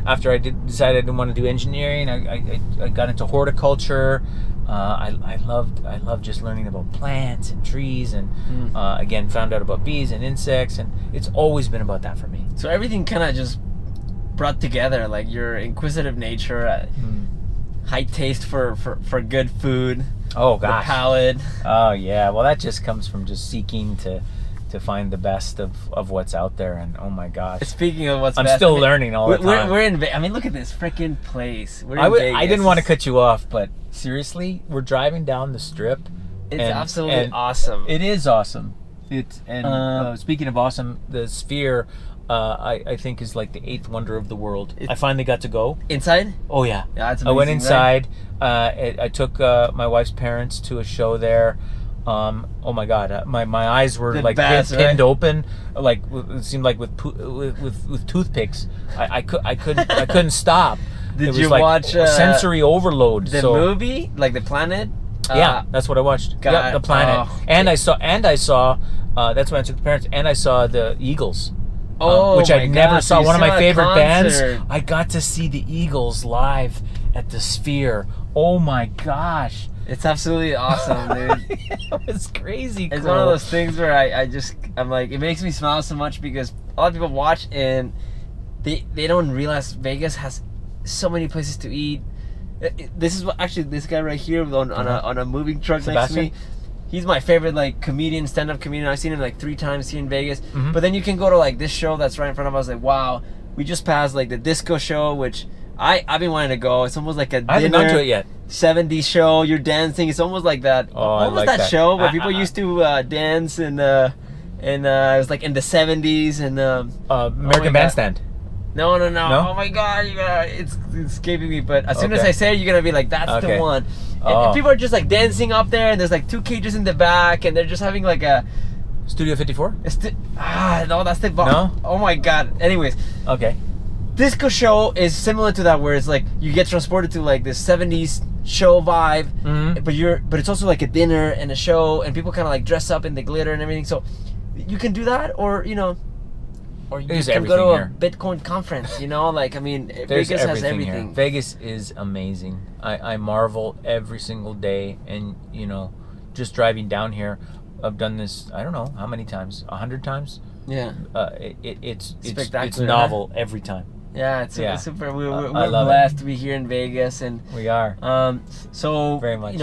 after I decided I didn't want to do engineering, I got into horticulture. I loved just learning about plants and trees, and again found out about bees and insects, and it's always been about that for me. so everything kind of just brought together, like your inquisitive nature, high taste for good food, Oh the gosh. palate. Oh yeah. Well, that just comes from just seeking to find the best of what's out there, and oh my gosh. Speaking of what's I'm best, still learning all the time. We're in. I mean, look at this freaking place. We're in I Vegas. didn't want to cut you off, but seriously, we're driving down the strip. It's and- absolutely and awesome. It is awesome. Speaking of awesome, the Sphere, I think is like the 8th wonder of the world. I finally got to go. Inside? Oh yeah. Yeah, it's I went amazing, right? inside. I took my wife's parents to a show there. Oh my God, my eyes were The like best, pinned right? open, like it seemed like with toothpicks. I couldn't stop. Did It was you like watch sensory overload? the so, movie, like The Planet? yeah, that's what I watched. God, Yeah, the planet. oh. And I saw. That's when I took the parents, and I saw the Eagles. Oh, Which my I never gosh, saw. you One of saw my a favorite concert. bands. I got to see the Eagles live at the Sphere. Oh my gosh. It's absolutely awesome, dude. It was crazy It's cool. one of those things where I'm like, it makes me smile so much because a lot of people watch and they don't realize Vegas has so many places to eat. This is what actually this guy right here on a moving truck next to me. He's my favorite like comedian, stand-up comedian. I've seen him like 3 times here in Vegas. But then you can go to like this show that's right in front of us. Like, wow, we just passed like the disco show, which I've been wanting to go. It's almost like a I haven't gone to it yet. 70s show. You're dancing. It's almost like that. Oh, I almost like that that. show where people used to dance and it was like in the 70s and American God. Bandstand. No. No? Oh my God, it's escaping me. But as soon as Okay. I say it, you're gonna be like, that's Okay. the one. And Oh. people are just like dancing up there, and there's like 2 cages in the back, and they're just having like a. Studio 54? No, that's the. No? Oh my God. Anyways, Okay. disco show is similar to that, where it's like you get transported to like this 70s show vibe, but it's also like a dinner and a show, and people kind of like dress up in the glitter and everything. So you can do that, or or you There's can everything go to here. a Bitcoin conference. Like, I mean, There's Vegas has everything everything. here. Vegas is amazing. I marvel every single day, and just driving down here, I've done this. I don't know how many times. 100 times. Yeah, It's Spectacular, novel every time. yeah, it's Yeah. super. We're I love it. blessed to be here in Vegas, and We are. so Very much.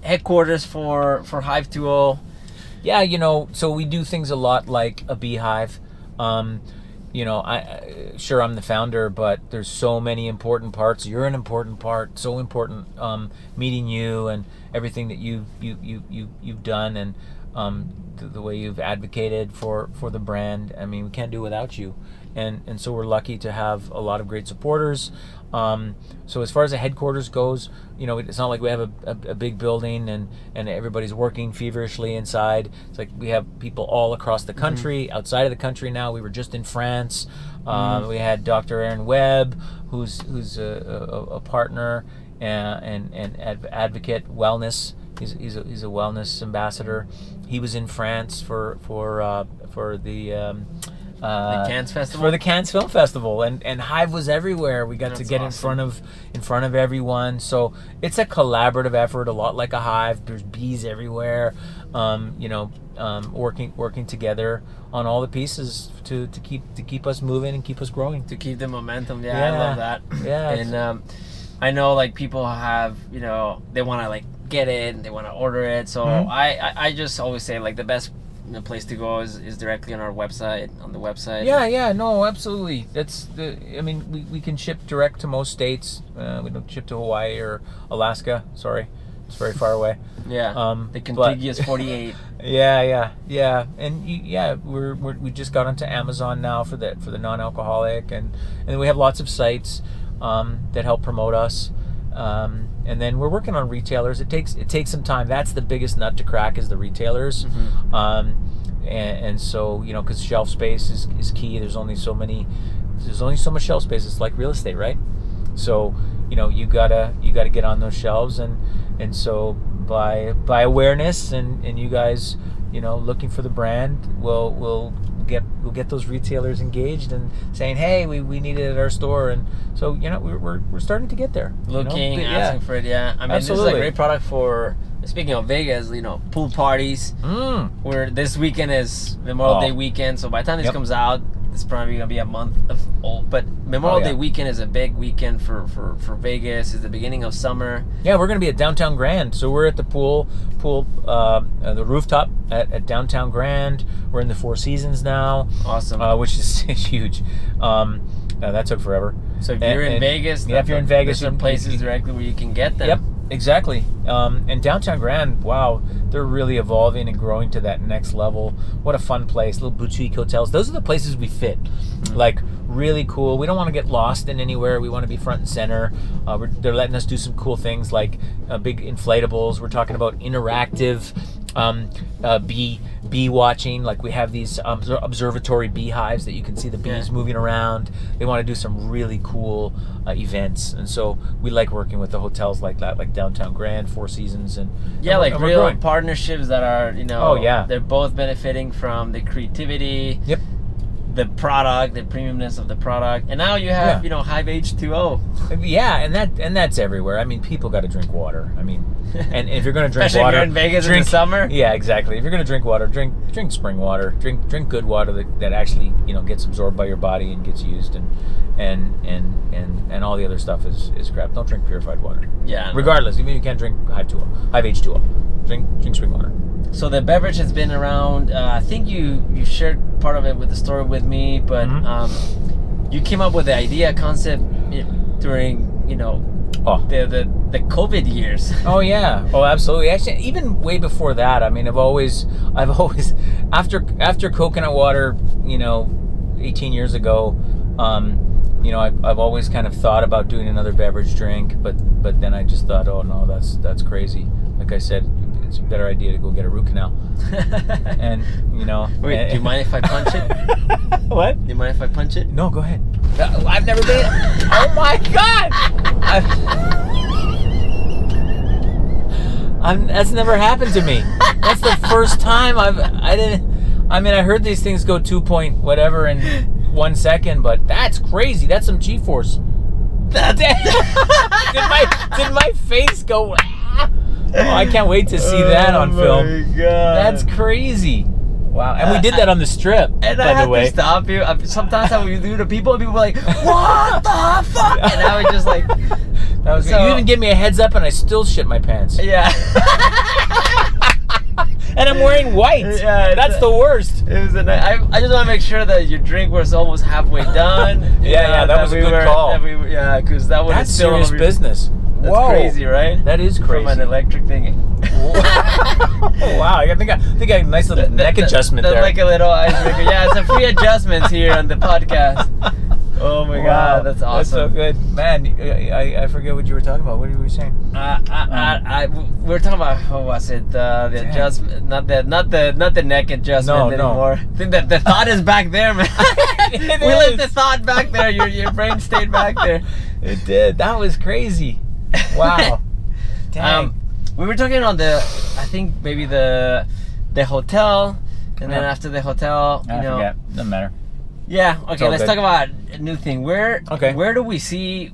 headquarters for Hive₂O. Yeah, so we do things a lot like a beehive. Sure, I'm the founder, but there's so many important parts. You're an important part. So important meeting you and everything that you've done, and the way you've advocated for the brand. I mean, we can't do it without you, and so we're lucky to have a lot of great supporters. So as far as the headquarters goes, it's not like we have a big building and everybody's working feverishly inside. It's like we have people all across the country, outside of the country now. We were just in France. We had Dr. Aaron Webb, who's a partner and advocate wellness. He's a wellness ambassador. He was in France for the Cannes Festival? For the Cannes Film Festival, and Hive was everywhere. We got to That's get awesome. in front of everyone. So it's a collaborative effort, a lot like a hive. There's bees everywhere, working together on all the pieces to keep us moving and keep us growing. To keep the momentum. I love that. Yeah, And I know like people have, they want to like get it and they want to order it. So I just always say like the best place to go is directly on our website, on the website. Yeah, no, absolutely. We can ship direct to most states. We don't ship to Hawaii or Alaska. Sorry, it's very far away. Yeah. The contiguous 48. Yeah, and we just got onto Amazon now for the non-alcoholic, and we have lots of sites that help promote us. And then we're working on retailers. It takes some time. That's the biggest nut to crack, is the retailers. and so because shelf space is key. There's only so much shelf space. It's like real estate, right? So you gotta get on those shelves, and so by awareness and you guys looking for the brand, we'll get those retailers engaged and saying, hey, we need it at our store. And so we're starting to get there, asking for it. I mean, This is a great product for, speaking of Vegas, pool parties. Where this weekend is Memorial Day weekend, so by the time this comes out, it's probably gonna be a month old. But Memorial Day weekend is a big weekend for Vegas. It's the beginning of summer. Yeah, we're gonna be at Downtown Grand. So we're at the pool, the rooftop at Downtown Grand. We're in the Four Seasons now. Awesome. Which is huge. That took forever. So if you're in Vegas, if you're in Vegas, there's some places directly where you can get them. Yep, exactly. And Downtown Grand, wow, they're really evolving and growing to that next level. What a fun place. Little boutique hotels. Those are the places we fit. Like, really cool. We don't want to get lost in anywhere. We want to be front and center. They're letting us do some cool things like big inflatables. We're talking about interactive bee watching. Like, we have these observatory beehives that you can see the bees moving around. They want to do some really cool events, and so we like working with the hotels like that, like Downtown Grand, Four Seasons, and like real growing partnerships that are they're both benefiting from the creativity. Yep. The product, the premiumness of the product, and now you have Hive₂O. Yeah, and that's everywhere. I mean, people got to drink water. I mean, and if you're going to drink especially water, if you're in Vegas in the summer. Yeah, exactly. If you're going to drink water, drink spring water. Drink good water that actually gets absorbed by your body and gets used, and all the other stuff is crap. Don't drink purified water. Yeah. Regardless, even if you can't drink Hive₂O, drink spring water. So the beverage has been around. I think you shared part of it with the story with me, but you came up with the idea concept during the COVID years. Oh yeah. Oh, absolutely. Actually, even way before that. I mean, I've always after coconut water, 18 years ago, I've always kind of thought about doing another beverage drink, but then I just thought, oh no, that's crazy. Like I said, it's a better idea to go get a root canal. And Wait, do you mind if I punch it? What? Do you mind if I punch it? No, go ahead. I've never been. Oh my God! That's never happened to me. That's the first time I heard these things go 2 point whatever in 1 second, but that's crazy. That's some G-force. Did my face go? Oh, I can't wait to see that on film. Oh my God. That's crazy. Wow. And we did that on the Strip, and by I had the way. to stop you. Sometimes I would do to people, and people were like, what the fuck? And I was just like... That was you even gave me a heads up, and I still shit my pants. Yeah. And I'm wearing white. Yeah, that's the worst. It was I just want to make sure that your drink was almost halfway done. That was a good call. Because that would... That's serious business. That's crazy, right? That is crazy. From an electric thing. Oh, wow. I think I had a nice little neck adjustment there. Like a little icebreaker. Yeah, it's a free adjustment here on the podcast. Oh my God, that's awesome. That's so good, man. I forget what you were talking about. What were you saying? We were talking about, what was it? The adjustment, not the neck adjustment anymore. I think that the thought is back there, man. We left the thought back there. Your brain stayed back there. It did. That was crazy. Wow. Dang. We were talking on I think maybe the hotel, and then after the hotel, I forget. Doesn't matter. Yeah. Okay. Let's talk about a new thing. Where do we see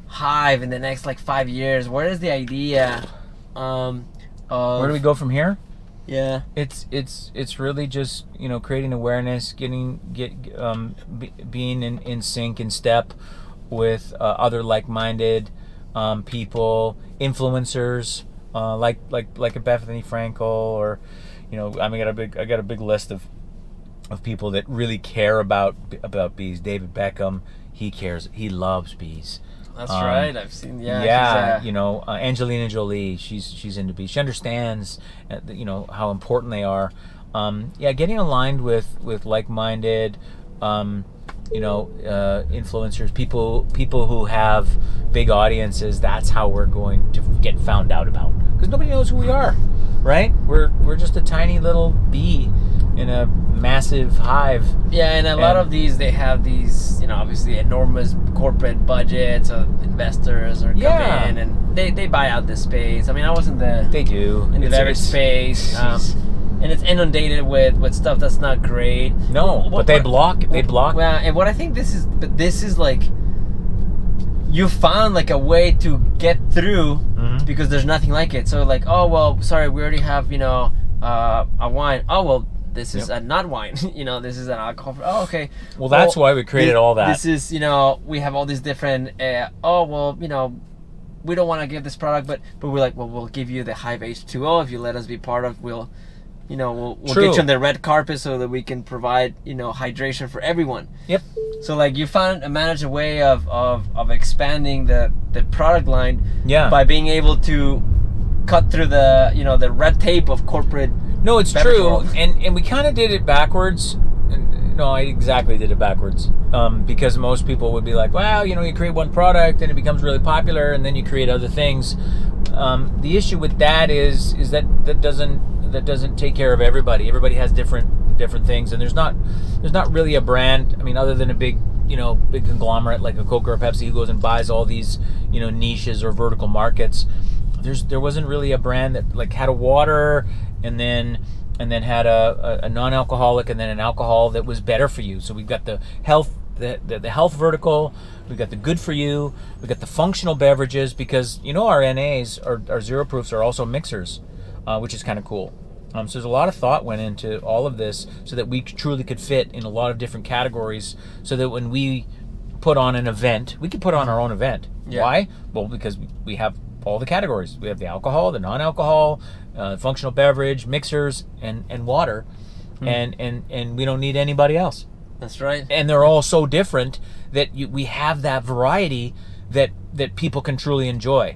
Hive in the next 5 years? Where is the idea? Where do we go from here? Yeah. It's really just creating awareness, being in sync, in step with other like-minded people, influencers like a Bethany Frankel, or I got a big list of people that really care about bees. David Beckham, he cares. He loves bees. That's right. I've seen. Yeah. Yeah. Angelina Jolie, she's into bees. She understands, how important they are. Getting aligned with like-minded, influencers, people who have big audiences. That's how we're going to get found out about, because nobody knows who we are, right? We're just a tiny little bee massive hive. Yeah, and a lot And- of these, they have these, obviously enormous corporate budgets of investors or come Yeah. in and they buy out the space. I mean, I was in the They do. beverage space, and it's inundated with stuff that's not great. No, but they block. They block. Well, and what I think this is like, you found like a way to get through Mhm. because there's nothing like it. So like, oh well, sorry, we already have a wine. Oh well, this is a not wine. This is an alcohol. Oh okay. Well, that's why we created all that. This is we have all these different. Oh well, we don't want to give this product, but we're like, well, we'll give you the Hive₂O if you let us be part of. We'll we'll True. get you on the red carpet so that we can provide hydration for everyone. Yep. So like you managed a way of expanding the product line Yeah. by being able to cut through the the red tape of corporate. No, it's beverage true, world. and we kind of did it backwards. No, I exactly did it backwards. Because most people would be like, "Well, you create one product and it becomes really popular, and then you create other things." The issue with that is that doesn't take care of everybody. Everybody has different things, and there's not really a brand. I mean, other than a big conglomerate like a Coke or a Pepsi who goes and buys all these niches or vertical markets. There wasn't really a brand that like had a water and then had a non-alcoholic and then an alcohol that was better for you. So we've got the health vertical, we've got the good for you, we've got the functional beverages, because our NAs, our zero proofs, are also mixers, which is kind of cool. So there's a lot of thought went into all of this so that we truly could fit in a lot of different categories, so that when we put on an event, we could put on our own event. Yeah. Why? Well, because we have all the categories. We have the alcohol, the non-alcohol, functional beverage, mixers, and water, and we don't need anybody else. That's right. And they're all so different that we have that variety that people can truly enjoy.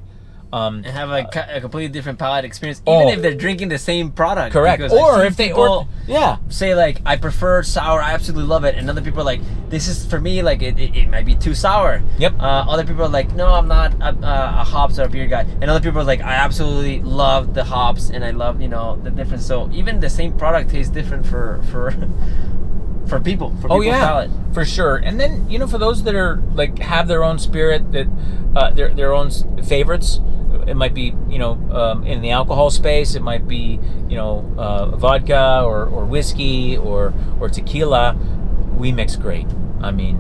And have a completely different palate experience, even if they're drinking the same product. Correct. Because I've Or seen if they people yeah. say like, I prefer sour, I absolutely love it, and other people are like, this is for me, like it might be too sour. Yep. Other people are like, no, I'm not a hops or a beer guy, and other people are like, I absolutely love the hops and I love the difference. So even the same product tastes different for people, for people's palate. For sure. And then for those that are like have their own spirit, that their own favorites. It might be in the alcohol space. It might be vodka or whiskey or tequila. We mix great. I mean,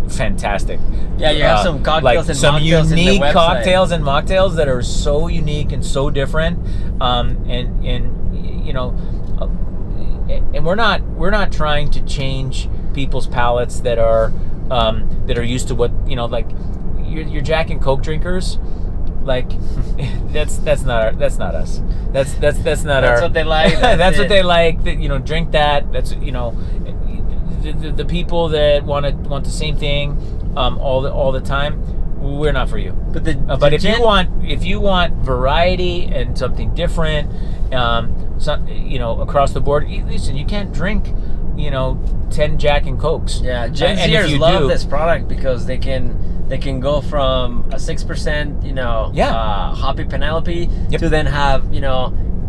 fantastic. Yeah, you have some cocktails like and some mocktails in the unique website. cocktails and mocktails that are so unique and so different. And we're not trying to change people's palates that are used to what like your Jack and Coke drinkers. Like that's not us. That's not That's our. what they like. That's what it. they like. That drink that. That's the people that want the same thing all the time. We're not for you. But if you want variety and something different, across the board. Listen, you can't drink 10 Jack and Cokes. Yeah, Gen Zers love this product because they can go from a 6% hoppy Penelope to then have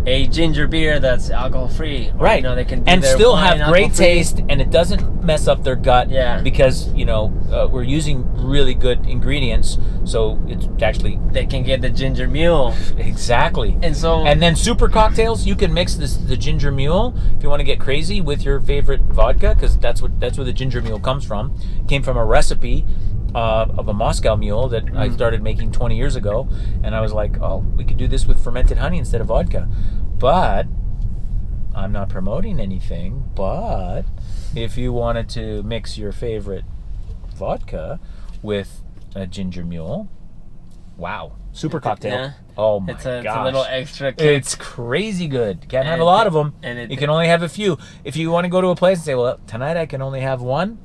a ginger beer that's alcohol free. Right. They can do and their still wine have great alcohol-free. taste, and it doesn't mess up their gut. Yeah. Because we're using really good ingredients, so it's actually They can get the ginger mule. exactly. And then super cocktails, you can mix the ginger mule if you want to get crazy with your favorite vodka, because that's where the ginger mule comes from. It came from a recipe of a Moscow mule that I started making 20 years ago, and I was like, oh, we could do this with fermented honey instead of vodka. But I'm not promoting anything, but if you wanted to mix your favorite vodka with a ginger mule, wow, super cocktail. Yeah. Oh my It's a gosh. little extra kick. It's crazy good. Can't have a lot of them. And you can only have a few. If you want to go to a place and say, well, tonight I can only have one,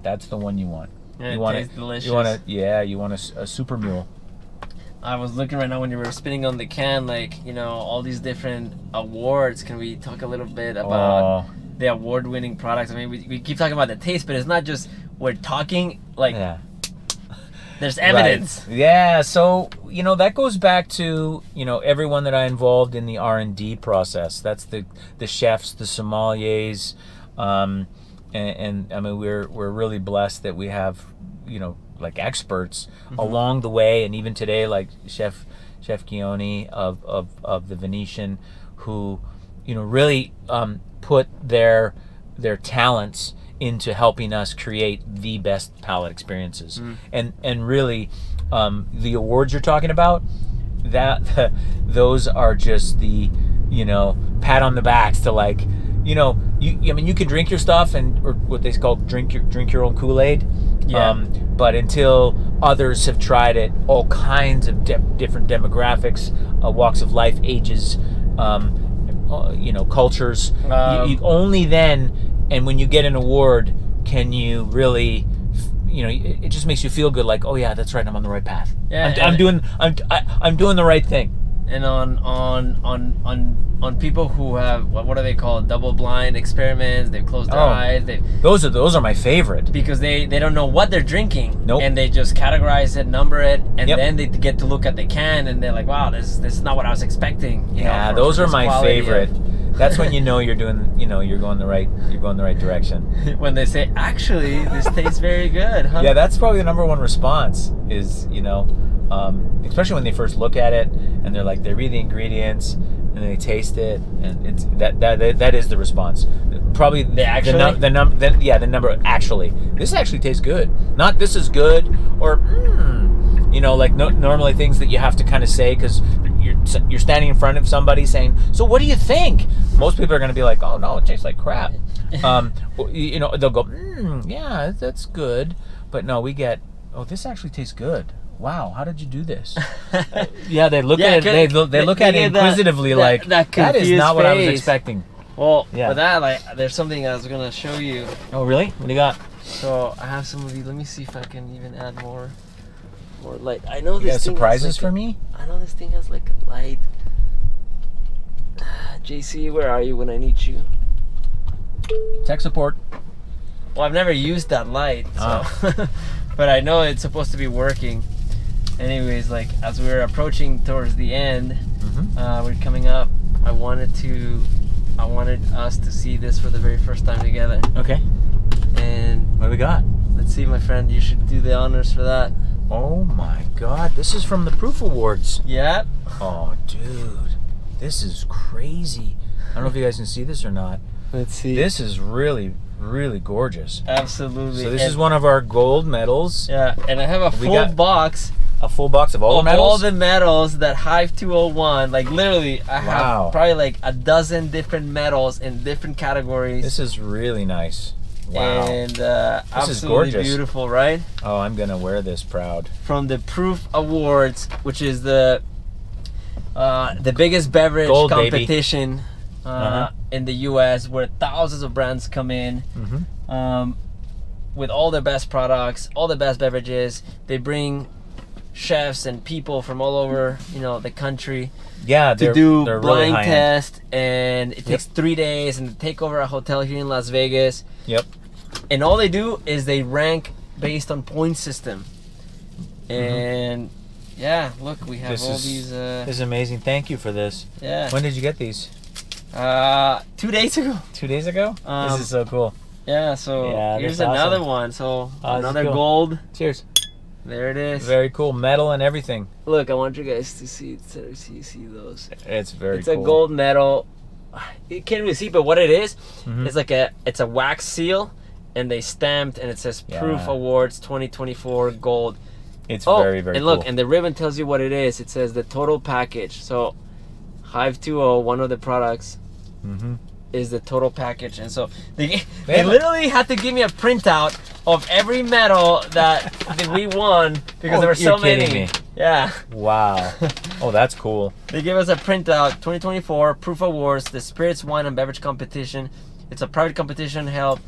that's the one you want. And you it want tastes delicious. You want a super mule. I was looking right now when you were spinning on the can, like, all these different awards. Can we talk a little bit about the award-winning products? I mean, we keep talking about the taste, but it's not just we're talking, like, Yeah. There's evidence. Right. Yeah, so that goes back to everyone that I involved in the R&D process. That's the chefs, the sommeliers, and I mean we're really blessed that we have like experts along the way, and even today, like Chef Chioni of the Venetian, who really put their talents into helping us create the best palate experiences. And really the awards you're talking about, those are just the pat on the backs to like you can drink your stuff or what they call drink your own Kool-Aid. But until others have tried it, all kinds of different demographics, walks of life, ages, cultures, you only then, and when you get an award, can you really, it just makes you feel good, like, oh yeah, that's right, I'm on the right path. I'm doing the right thing. And on people who have what are they called, double-blind experiments, they've closed their eyes. Those are my favorite, because they don't know what they're drinking. Nope. And they just categorize it, number it, and then they get to look at the can and they're like, wow, this is not what I was expecting. Those are my favorite. That's when you're doing, you're going the right direction. When they say, actually, this tastes very good, huh? Yeah, that's probably the number one response is, especially when they first look at it and they're like, they read the ingredients and they taste it, and it's that is the response. Probably the number actually. This actually tastes good. Not this is good, or normally things that you have to kind of say because you're standing in front of somebody saying, so what do you think? Most people are going to be like, oh no, it tastes like crap. They'll go, yeah, that's good. But no, we get, oh, this actually tastes good. Wow, how did you do this? They look at it. They look at it inquisitively, that is not what I was expecting. Well, for that, there's something I was gonna show you. Oh, really? What do you got? So I have some of these. Let me see if I can even add more light. I know this. You got thing surprises for me? I know this thing has like a light. JC, where are you when I need you? Tech support. Well, I've never used that light, so but I know it's supposed to be working. Anyways, like as we're approaching towards the end, we're coming up. I wanted us to see this for the very first time together. Okay. And what do we got? Let's see, my friend. You should do the honors for that. Oh my God! This is from the Proof Awards. Yeah. Oh, dude, this is crazy. I don't know if you guys can see this or not. Let's see. This is really, really gorgeous. Absolutely. So this is one of our gold medals. Yeah, and I have a full box. A full box of all the medals? All the medals that Hive₂O won. Like literally, I have probably like a dozen different medals in different categories. This is really nice. Wow. And this absolutely is gorgeous. Beautiful, right? Oh, I'm gonna wear this proud. From the Proof Awards, which is the biggest beverage Gold, competition in the U.S., where thousands of brands come in with all their best products, all the best beverages. They bring chefs and people from all over the country to do blind really test, and it takes 3 days, and they take over a hotel here in Las Vegas. Yep. And all they do is they rank based on point system. And look, we have these. This is amazing. Thank you for this. Yeah. When did you get these? 2 days ago. 2 days ago? This is so cool. Yeah. So here's another one. So another cool. gold. Cheers. There it is. Very cool. Medal and everything. Look, I want you guys to see those. It's very cool. It's a gold medal. You can't really see, but what it is, it's like it's a wax seal, and they stamped, and it says Proof Awards 2024 Gold. It's very, very and look, cool. and the ribbon tells you what it is. It says the total package. So Hive₂O, one of the products, is the total package. And so they literally had to give me a printout of every medal that we won, because there were so many. Me. Yeah. Wow. Oh, that's cool. They gave us a printout, 2024 Proof Awards, the Spirits, Wine, and Beverage Competition. It's a private competition held,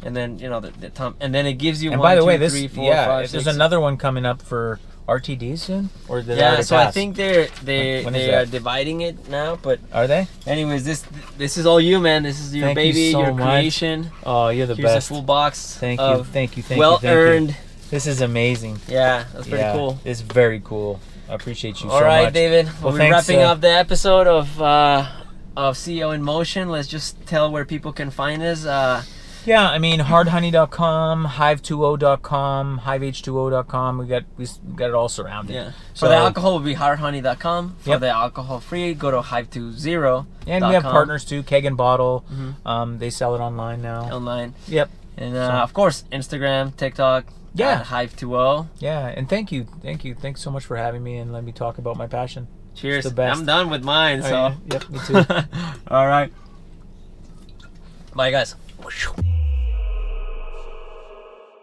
and then the top, and then it gives you. And 1, by the 2, way, 3, 4, 5, 6. There's another one coming up for RTD soon, or did so I think they are that? dividing it now. But are they? Anyways, this is all you, man. This is your baby, you so your much. creation. Oh, you're the Here's best. a full box. Thank you. Well-earned This is amazing. Yeah, that's pretty cool. It's very cool. I appreciate you All so right, much. David. Well, We're thanks, wrapping up the episode of CEO InMotion. Let's just tell where people can find us. Yeah, I mean, hardhoney.com, Hive₂O.com, Hive₂O.com. We got it all surrounded. Yeah. So, For the alcohol, would be hardhoney.com. For Yep. the alcohol free, go to Hive₂O. and we have partners too, Keg and Bottle. Mm-hmm. They sell it online now. Online. Yep. And of course, Instagram, TikTok. Yeah. At Hive₂O. Yeah, and thank you. Thanks so much for having me and let me talk about my passion. Cheers. It's the best. I'm done with mine. Oh, So. yeah. Yep, me too. All right. Bye, guys.